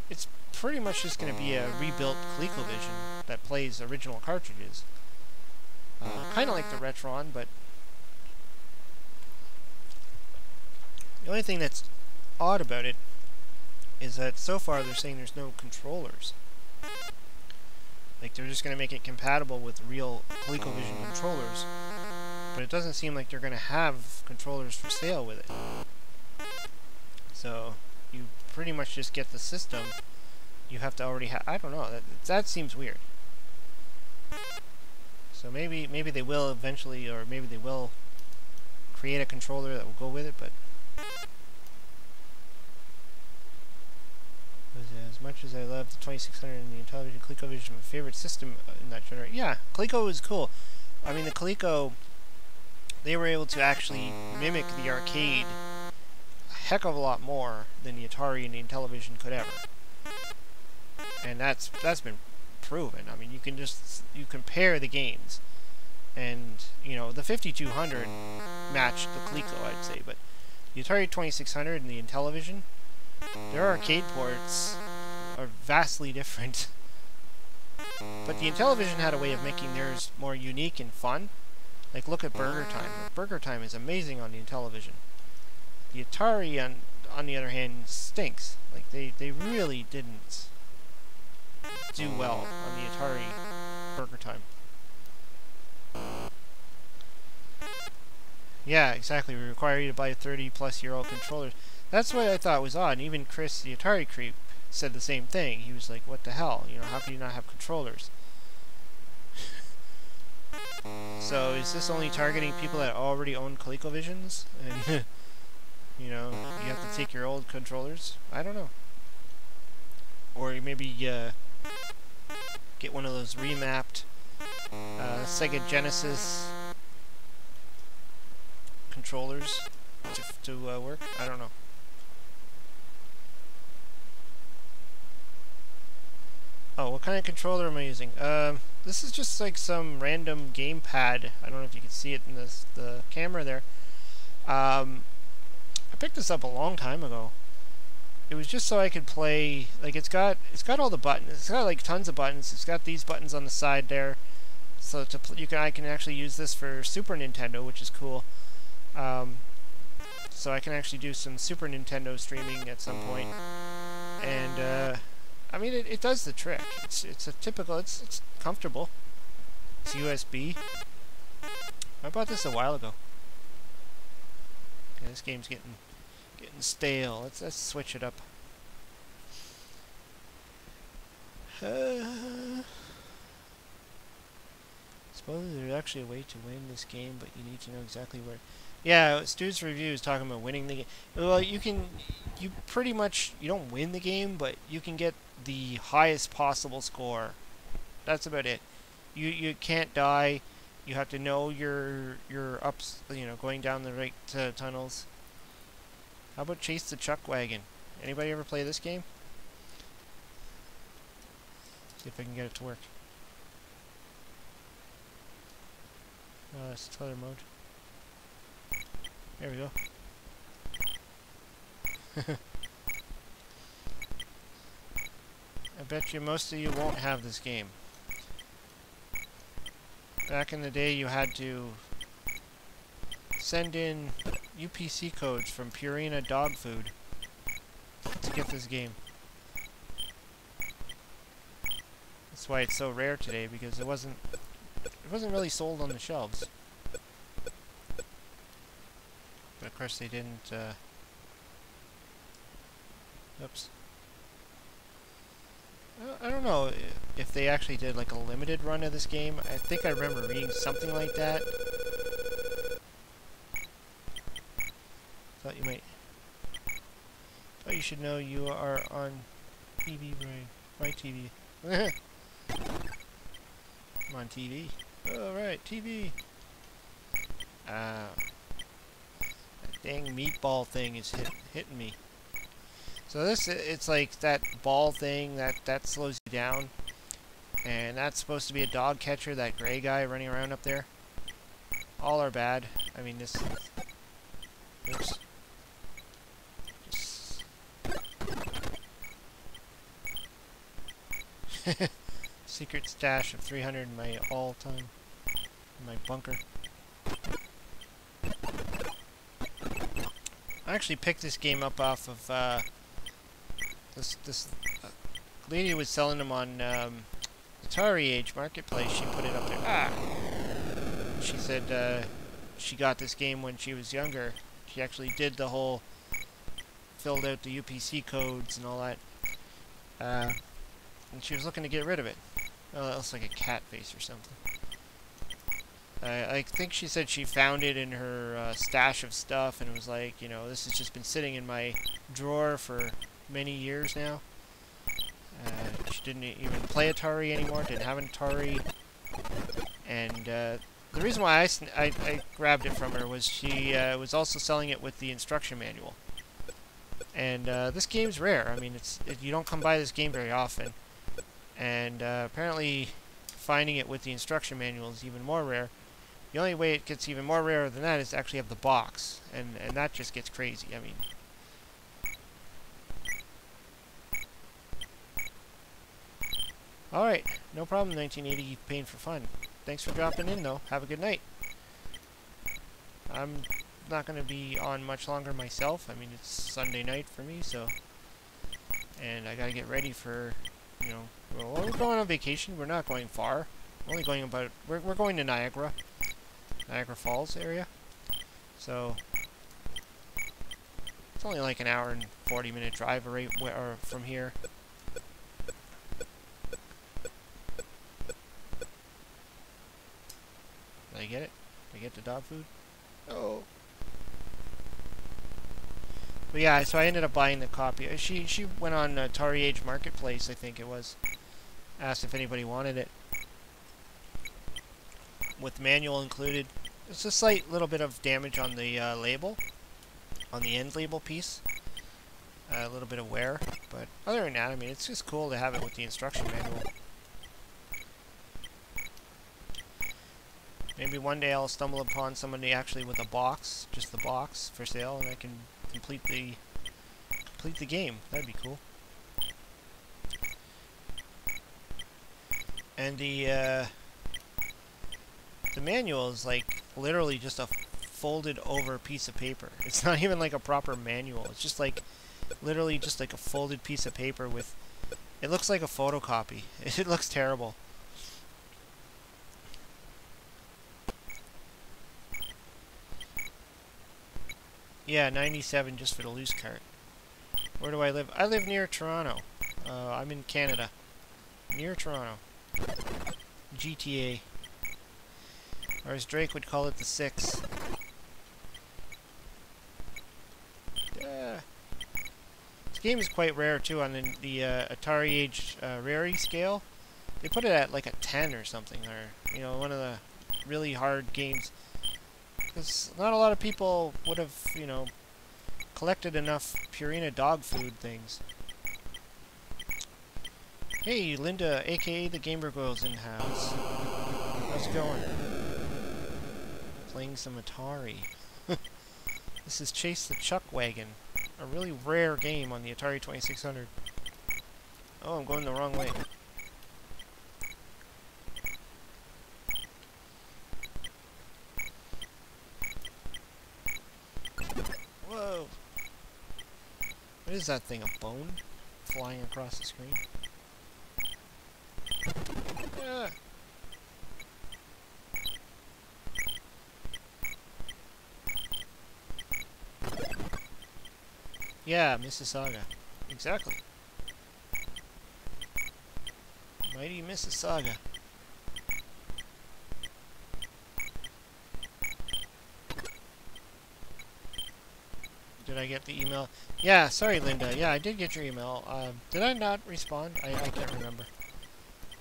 It's pretty much just going to be a rebuilt ColecoVision that plays original cartridges. Kind of like the Retron, but the only thing that's odd about it is that so far they're saying there's no controllers. Like, they're just going to make it compatible with real ColecoVision controllers, but it doesn't seem like they're going to have controllers for sale with it. So you pretty much just get the system. You have to already have, I don't know, that seems weird. So maybe they will eventually, or maybe they will create a controller that will go with it, but as much as I love the 2600 and the Intellivision, ColecoVision is my favorite system in that generation. Yeah, Coleco is cool. I mean, the Coleco, they were able to actually mimic the arcade a heck of a lot more than the Atari and the Intellivision could ever. And that's been proven. I mean, you compare the games, and you know, the 5200 matched the Coleco, I'd say, but the Atari 2600 and the Intellivision, their arcade ports are vastly different. But the Intellivision had a way of making theirs more unique and fun. Like, look at Burger Time. Burger Time is amazing on the Intellivision. The Atari, on the other hand, stinks. Like, they really didn't do well on the Atari Burger Time. Yeah, exactly. We require you to buy 30-plus-year-old controllers. That's what I thought was odd. And even Chris, the Atari creep, said the same thing. He was like, what the hell? You know, how can you not have controllers? So is this only targeting people that already own ColecoVisions? And, you know, you have to take your old controllers? I don't know. Or maybe get one of those remapped Sega Genesis controllers to work? I don't know. Oh, what kind of controller am I using? This is just like some random gamepad. I don't know if you can see it in the camera there. I picked this up a long time ago. It was just so I could play. Like, it's got all the buttons. It's got like tons of buttons. It's got these buttons on the side there. So I can actually use this for Super Nintendo, which is cool. So I can actually do some Super Nintendo streaming at some point. And I mean, it does the trick. It's a typical. It's comfortable. It's USB. I bought this a while ago. Yeah, this game's getting stale. Let's switch it up. Suppose there's actually a way to win this game, but you need to know exactly where. Yeah, Stu's review is talking about winning the game. Well, you pretty much, you don't win the game, but you can get the highest possible score. That's about it. You can't die. You have to know your ups, you know, going down the right tunnels. How about Chase the Chuckwagon? Anybody ever play this game? See if I can get it to work. It's color mode. There we go. I bet you most of you won't have this game. Back in the day, you had to send in UPC codes from Purina dog food to get this game. That's why it's so rare today, because it wasn't really sold on the shelves. But of course they didn't, oops. I don't know if they actually did like a limited run of this game. I think I remember reading something like that. Thought you should know you are on TV, Brian. My TV. I'm on TV. Oh, right, TV. That dang meatball thing is hitting me. So it's like that ball thing that slows you down, and that's supposed to be a dog catcher. That gray guy running around up there. All are bad. I mean this. Oops. Secret stash of 300 in my all-time, in my bunker. I actually picked this game up off of this lady was selling them on Atari Age Marketplace. She put it up there. Ah! She said she got this game when she was younger. She actually did the whole, filled out the UPC codes and all that. And she was looking to get rid of it. Oh, that looks like a cat face or something. I think she said she found it in her stash of stuff, and it was like, you know, this has just been sitting in my drawer for many years now. She didn't even play Atari anymore, didn't have an Atari. And the reason why I grabbed it from her was she was also selling it with the instruction manual. And this game's rare. I mean, you don't come by this game very often. And apparently finding it with the instruction manual is even more rare. The only way it gets even more rare than that is to actually have the box. And that just gets crazy. I mean... Alright, no problem, 1980 Pain for Fun. Thanks for dropping in, though. Have a good night. I'm not going to be on much longer myself. I mean, it's Sunday night for me, so... And I gotta get ready for, you know... Well, we're going on vacation. We're not going far. We're only going about... We're going to Niagara. Niagara Falls area. So... It's only like an hour and 40-minute drive from here. Did I get it? Did I get the dog food? Oh. But yeah, so I ended up buying the copy. She went on Atari Age Marketplace, I think it was. Asked if anybody wanted it. With manual included. It's a slight little bit of damage on the label. On the end label piece. A little bit of wear. But other than that, I mean, it's just cool to have it with the instruction manual. Maybe one day I'll stumble upon somebody actually with a box, just the box, for sale, and I can complete the game. That'd be cool. And the manual is like literally just a folded over piece of paper. It's not even like a proper manual. It's just like literally just like a folded piece of paper with... It looks like a photocopy. It looks terrible. Yeah, 97 just for the loose cart. Where do I live? I live near Toronto. I'm in Canada. Near Toronto. GTA. Or as Drake would call it, the 6. This game is quite rare too on the Atari Age rarity scale. They put it at like a 10 or something, or you know, one of the really hard games. Because not a lot of people would have, you know, collected enough Purina dog food things. Hey, Linda, aka the Gamer Girl's in the house. How's it going? Playing some Atari. This is Chase the Chuckwagon, a really rare game on the Atari 2600. Oh, I'm going the wrong way. Whoa! What is that thing, a bone? Flying across the screen? Ah. Yeah, Mississauga. Exactly. Mighty Mississauga. Did I get the email? Yeah, sorry, Linda. Yeah, I did get your email. Did I not respond? I can't remember.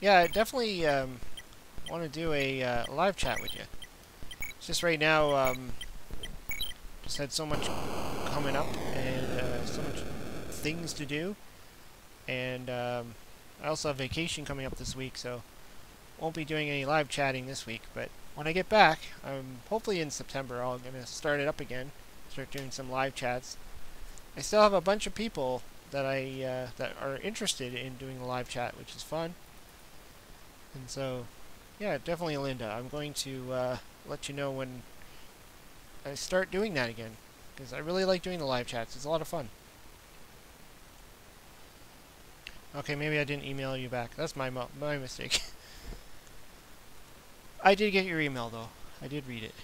Yeah, I definitely want to do a live chat with you. It's just right now, just had so much coming up and so much things to do. And I also have vacation coming up this week, so won't be doing any live chatting this week. But when I get back, hopefully in September, I'm going to start it up again. Start doing some live chats. I still have a bunch of people that that are interested in doing the live chat, which is fun. And so, yeah, definitely Linda. I'm going to let you know when I start doing that again, because I really like doing the live chats. It's a lot of fun. Okay, maybe I didn't email you back. That's my mistake. I did get your email though. I did read it.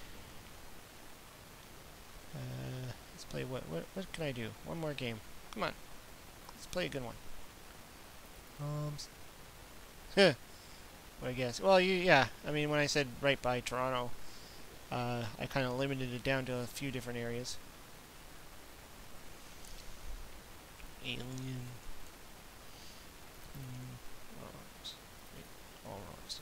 Let's play what can I do? One more game. Come on. Let's play a good one. What I guess. Well, yeah. I mean, when I said right by Toronto, I kind of limited it down to a few different areas. Alien. Wrongs. Wait, all wrongs.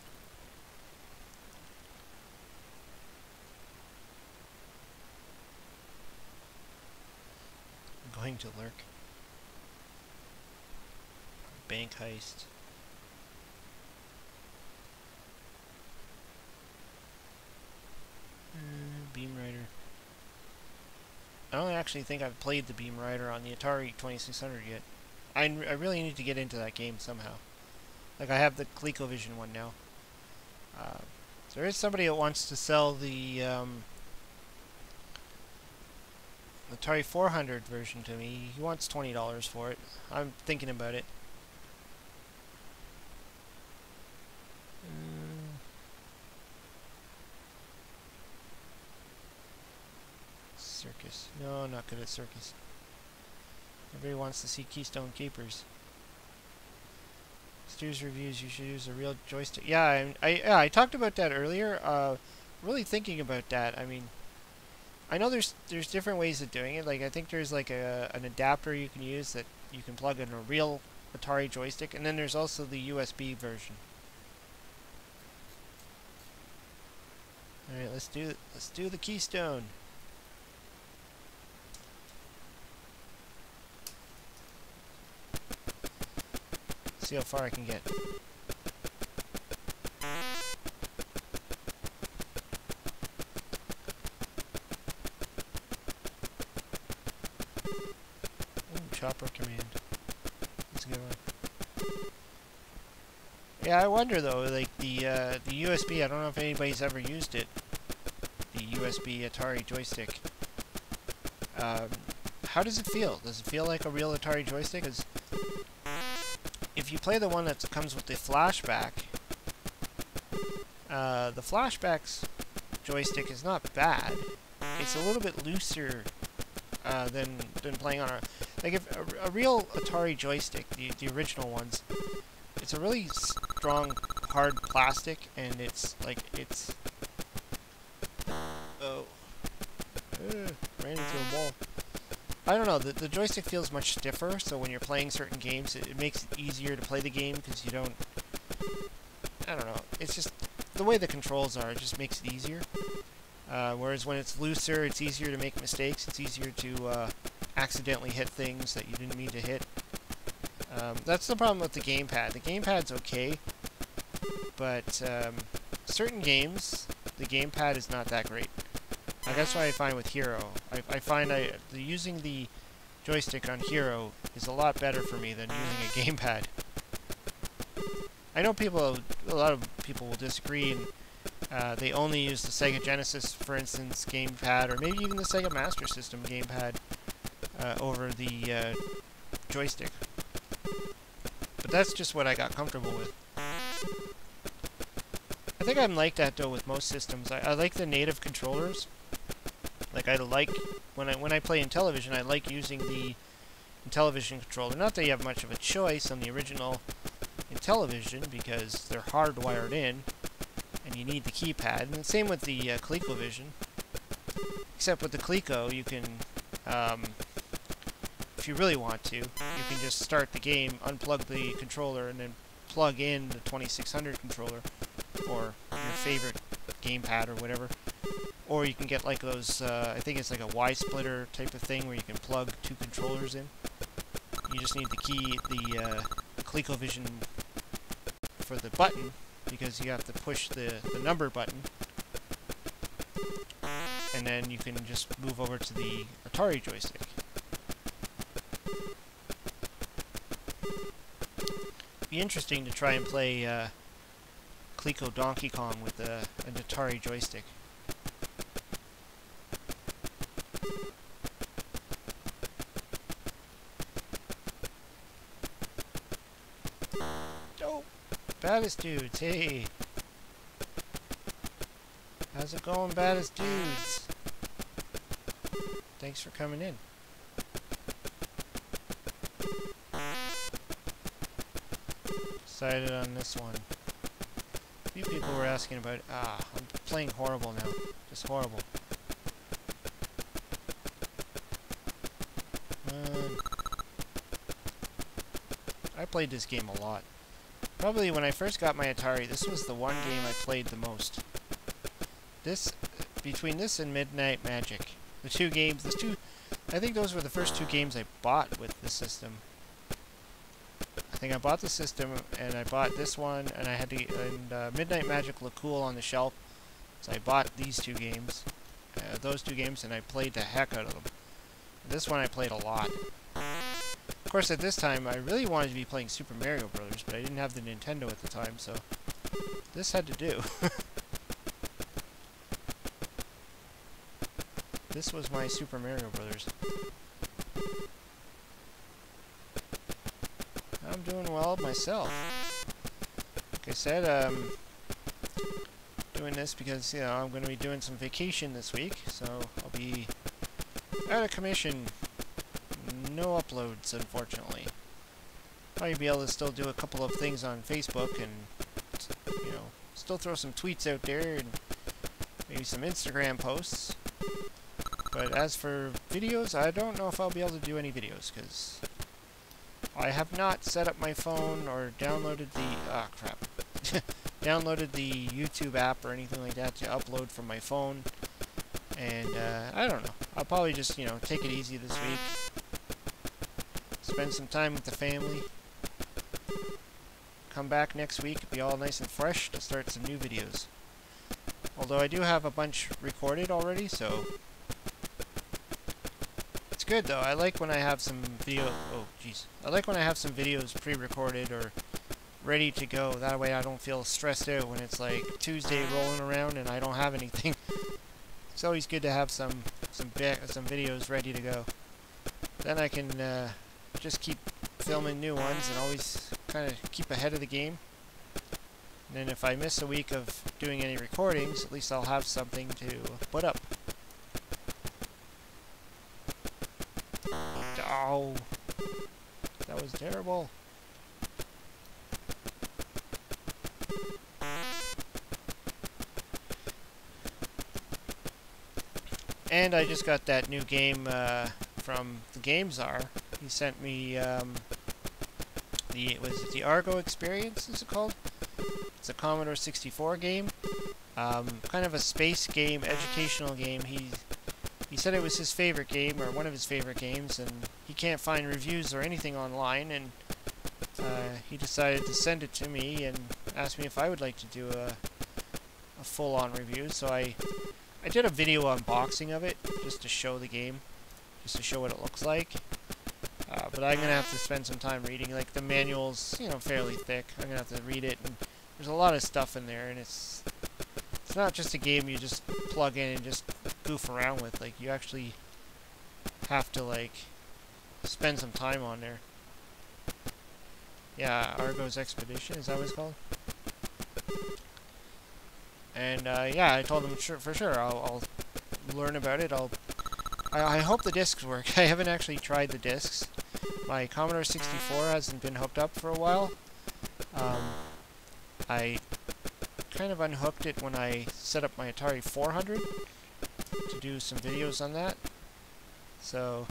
I'm going to lurk. Bank heist. Beam Rider. I don't actually think I've played the Beam Rider on the Atari 2600 yet. I really need to get into that game somehow. Like I have the ColecoVision one now. So there is somebody that wants to sell the Atari 400 version to me. He wants $20 for it. I'm thinking about it. Circus. No, not good at circus. Everybody wants to see Keystone Keepers. Stu's reviews, you should use a real joystick. Yeah, I talked about that earlier. Really thinking about that. I mean, I know there's different ways of doing it. Like, I think there's like an adapter you can use that you can plug in a real Atari joystick, and then there's also the USB version. All right, let's do the Keystone. See how far I can get. Chopper command. That's a good one. Yeah, I wonder though, like the USB. I don't know if anybody's ever used it. The USB Atari joystick. How does it feel? Does it feel like a real Atari joystick? 'Cause if you play the one that comes with the flashback, the flashback's joystick is not bad. It's a little bit looser than playing on a... Like, if a real Atari joystick, the original ones, it's a really strong, hard plastic, and it's, like, it's... Oh. Ran into a wall. I don't know, the joystick feels much stiffer, so when you're playing certain games, it makes it easier to play the game, because you don't... I don't know, it's just... The way the controls are, it just makes it easier. Whereas when it's looser, it's easier to make mistakes, it's easier to accidentally hit things that you didn't mean to hit. That's the problem with the gamepad. The gamepad's okay, but certain games, the gamepad is not that great. Like, that's what I find with Hero. I find using the joystick on Hero is a lot better for me than using a gamepad. I know a lot of people will disagree, and they only use the Sega Genesis, for instance, gamepad, or maybe even the Sega Master System gamepad over the joystick. But that's just what I got comfortable with. I think I'm like that though with most systems. I like the native controllers. Like, I like when I play in television, I like using the Intellivision controller. Not that you have much of a choice on the original Intellivision, because they're hardwired in, and you need the keypad. And the same with the ColecoVision. Except with the Coleco, you can, if you really want to, you can just start the game, unplug the controller, and then plug in the 2600 controller, or your favorite gamepad or whatever. Or you can get like those, I think it's like a Y-splitter type of thing where you can plug two controllers in. You just need the key, the ColecoVision for the button, because you have to push the number button. And then you can just move over to the Atari joystick. It'd be interesting to try and play Coleco Donkey Kong with an Atari joystick. Oh, baddest dudes, hey! How's it going, baddest dudes? Thanks for coming in. Decided on this one. A few people were asking about it. I'm playing horrible now. Just horrible. I played this game a lot. Probably when I first got my Atari, this was the one game I played the most. Between this and Midnight Magic. The two games, I think those were the first two games I bought with the system. I think I bought the system, and I bought this one, and I had to, and Midnight Magic looked cool on the shelf, so I bought these two games, those two games, and I played the heck out of them. This one I played a lot. Of course, at this time, I really wanted to be playing Super Mario Brothers, but I didn't have the Nintendo at the time, so this had to do. This was my Super Mario Brothers. I'm doing well myself. Like I said, doing this because, you know, I'm going to be doing some vacation this week, so I'll be out of commission. No uploads, unfortunately. Probably be able to still do a couple of things on Facebook and, you know, still throw some tweets out there and maybe some Instagram posts. But as for videos, I don't know if I'll be able to do any videos, because I have not set up my phone or downloaded the... ah, crap. Downloaded the YouTube app or anything like that to upload from my phone. And, I don't know. I'll probably just, you know, take it easy this week. Spend some time with the family. Come back next week, be all nice and fresh to start some new videos. Although I do have a bunch recorded already, so... It's good though. I like when I have some video... oh, jeez. I like when I have some videos pre-recorded or ready to go. That way I don't feel stressed out when it's like Tuesday rolling around and I don't have anything. It's always good to have some videos ready to go. Then I can just keep filming new ones and always kind of keep ahead of the game. And then if I miss a week of doing any recordings, at least I'll have something to put up. Oh, that was terrible. And I just got that new game from the Game Czar. He sent me the Argo Experience, is it called? It's a Commodore 64 game. Kind of a space game, educational game. He said it was his favorite game, or one of his favorite games, and he can't find reviews or anything online, and he decided to send it to me and asked me if I would like to do a full-on review. So I did a video unboxing of it, just to show the game, just to show what it looks like. But I'm going to have to spend some time reading. Like, the manual's, you know, fairly thick. I'm going to have to read it, and there's a lot of stuff in there, and it's not just a game you just plug in and just goof around with. Like, you actually have to, like, spend some time on there. Yeah, Argo's Expedition, is that what it's called? And, yeah, I told him for sure I'll learn about it. I hope the discs work. I haven't actually tried the discs. My Commodore 64 hasn't been hooked up for a while. I kind of unhooked it when I set up my Atari 400 to do some videos on that. So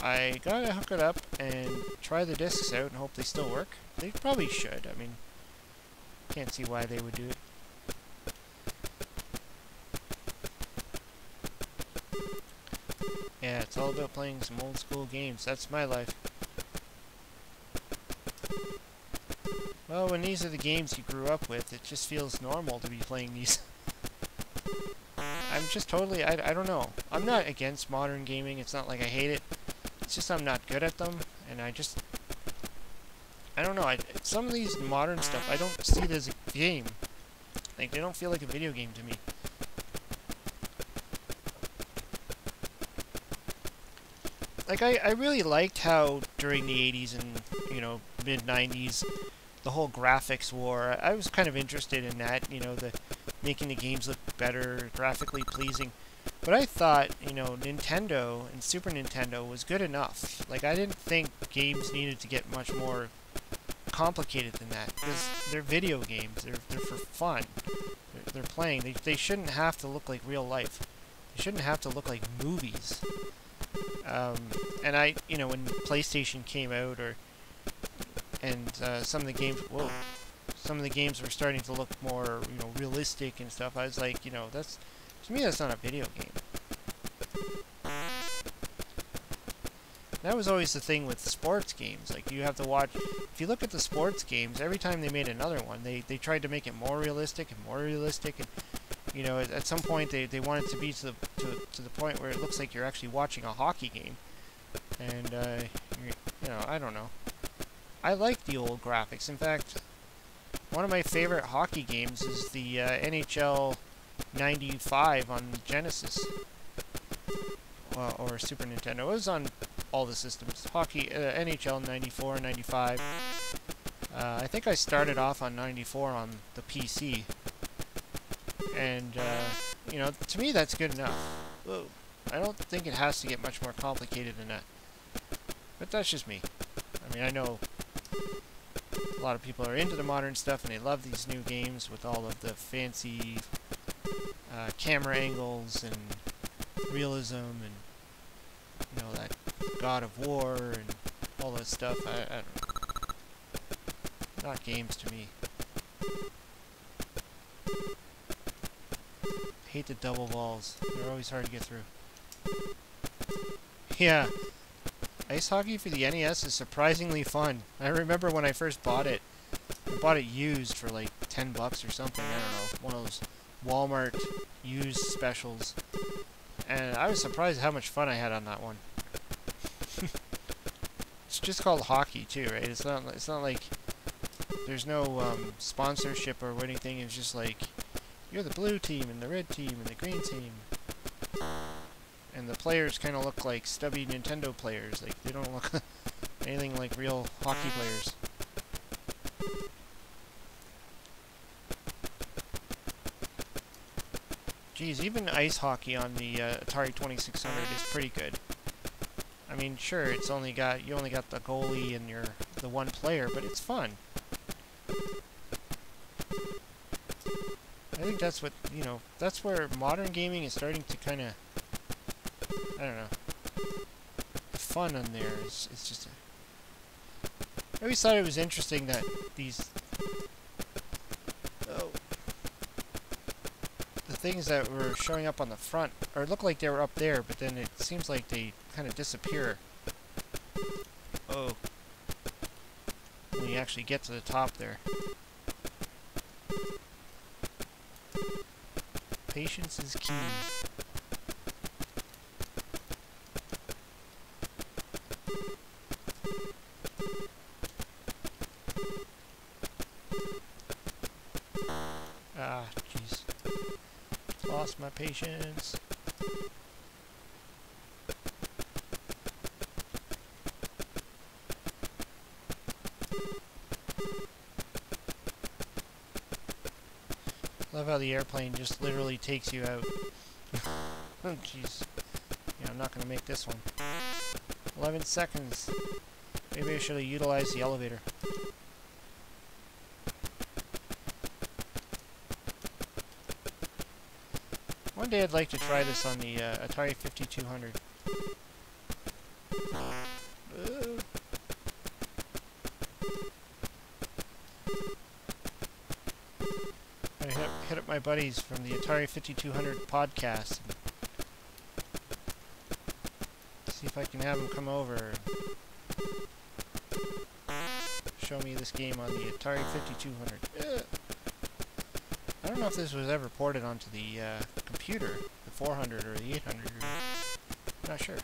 I gotta hook it up and try the discs out and hope they still work. They probably should. I mean, can't see why they would do it. Yeah, it's all about playing some old school games. That's my life. Well, when these are the games you grew up with, it just feels normal to be playing these. I'm just totally, I don't know. I'm not against modern gaming. It's not like I hate it. It's just I'm not good at them, and I don't know. Some of these modern stuff, I don't see it as a game. Like, they don't feel like a video game to me. Like, I really liked how during the 80s and, you know, mid-90s, the whole graphics war, I was kind of interested in that, you know, making the games look better, graphically pleasing. But I thought, you know, Nintendo and Super Nintendo was good enough. Like, I didn't think games needed to get much more complicated than that, because they're video games, they're for fun. They're playing. They shouldn't have to look like real life. They shouldn't have to look like movies. And you know, when PlayStation came out, some of the games, some of the games were starting to look more, you know, realistic and stuff. I was like, you know, to me, that's not a video game. That was always the thing with sports games. Like, you have to watch, if you look at the sports games, every time they made another one, they tried to make it more realistic and more realistic, and, you know, at some point they want it to be to the point where it looks like you're actually watching a hockey game. And you know, I don't know. I like the old graphics. In fact, one of my favorite hockey games is the NHL 95 on Genesis. Or Super Nintendo. It was on all the systems. Hockey, NHL 94, 95. I think I started off on 94 on the PC. And, you know, to me that's good enough. Whoa. I don't think it has to get much more complicated than that. But that's just me. I mean, I know a lot of people are into the modern stuff and they love these new games with all of the fancy camera angles and realism and, you know, that God of War and all that stuff. I don't know. Not games to me. Hate the double balls. They're always hard to get through. Yeah. Ice hockey for the NES is surprisingly fun. I remember when I first bought it. I bought it used for like 10 bucks or something. I don't know. One of those Walmart used specials. And I was surprised how much fun I had on that one. It's just called hockey too, right? It's not like there's no sponsorship or anything. It's just like you're the blue team and the red team and the green team. And the players kind of look like stubby Nintendo players. Like they don't look anything like real hockey players. Geez, even ice hockey on the Atari 2600 is pretty good. I mean, sure, you only got the goalie and the one player, but it's fun. I think that's what, you know, that's where modern gaming is starting to kind of, I don't know, the fun on there is just, I always thought it was interesting that these, the things that were showing up on the front, or looked like they were up there, but then it seems like they kind of disappear. Oh. When you actually get to the top there. Patience is key. Ah, jeez. Lost my patience. Love how the airplane just literally takes you out. Oh, jeez. Yeah, I'm not going to make this one. 11 seconds. Maybe I should have utilized the elevator. One day I'd like to try this on the Atari 5200. I hit up my buddies from the Atari 5200 podcast. See if I can have them come over and show me this game on the Atari 5200. I don't know if this was ever ported onto the computer, the 400 or the 800. Not sure.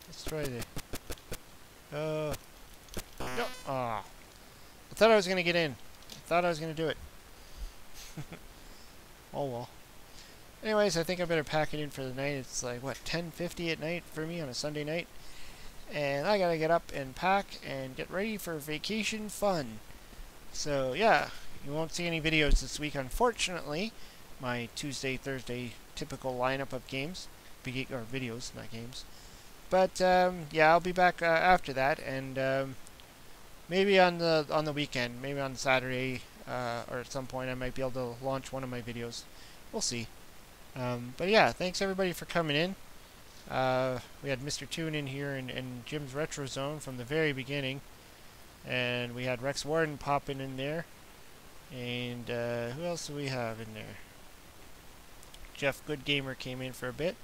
Let's try the... no. Ah. I thought I was going to get in. I thought I was going to do it. Oh well. Anyways, I think I better pack it in for the night. It's like, what, 10:50 at night for me on a Sunday night? And I gotta get up and pack and get ready for vacation fun. So yeah, you won't see any videos this week, unfortunately. My Tuesday, Thursday typical lineup of games, or videos, not games. But yeah, I'll be back after that, and maybe on the weekend, maybe on Saturday or at some point, I might be able to launch one of my videos. We'll see. But yeah, thanks everybody for coming in. We had Mr. Toon in here and Jim's Retro Zone from the very beginning. And we had Rex Warden popping in there. And who else do we have in there? Jeff Goodgamer came in for a bit.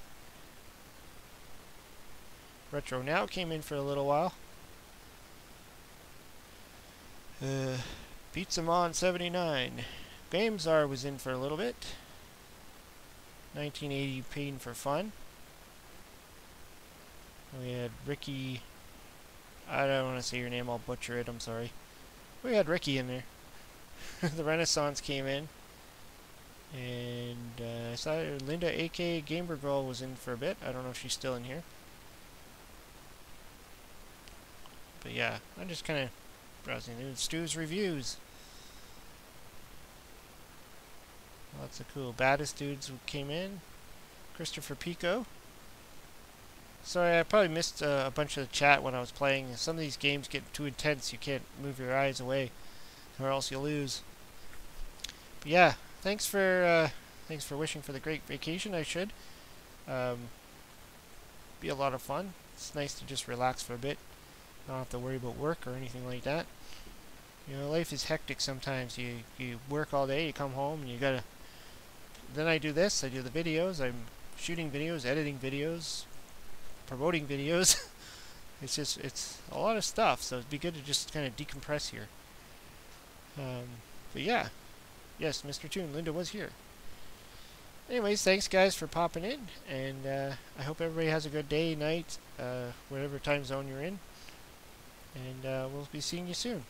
Retro Now came in for a little while. Pizzamon 79. Gamezar was in for a little bit. 1980 Pain for Fun. We had Ricky. I don't want to say your name, I'll butcher it, I'm sorry. We had Ricky in there. The Renaissance came in. And I saw Linda, aka Gamer Girl, was in for a bit. I don't know if she's still in here. But yeah, I'm just kind of browsing through Stu's reviews. Lots of cool baddest dudes who came in. Christopher Pico. Sorry, I probably missed a bunch of the chat when I was playing. Some of these games get too intense, you can't move your eyes away, or else you lose. But yeah, thanks for wishing for the great vacation. I should be a lot of fun. It's nice to just relax for a bit. Not have to worry about work or anything like that. You know, life is hectic sometimes. You work all day, you come home, and you gotta. Then I do this. I do the videos. I'm shooting videos, editing videos, promoting videos. it's a lot of stuff, so it'd be good to just kind of decompress here. But yeah, yes, Mr. Toon, Linda was here. Anyways, thanks guys for popping in, and I hope everybody has a good day, night, whatever time zone you're in, and we'll be seeing you soon.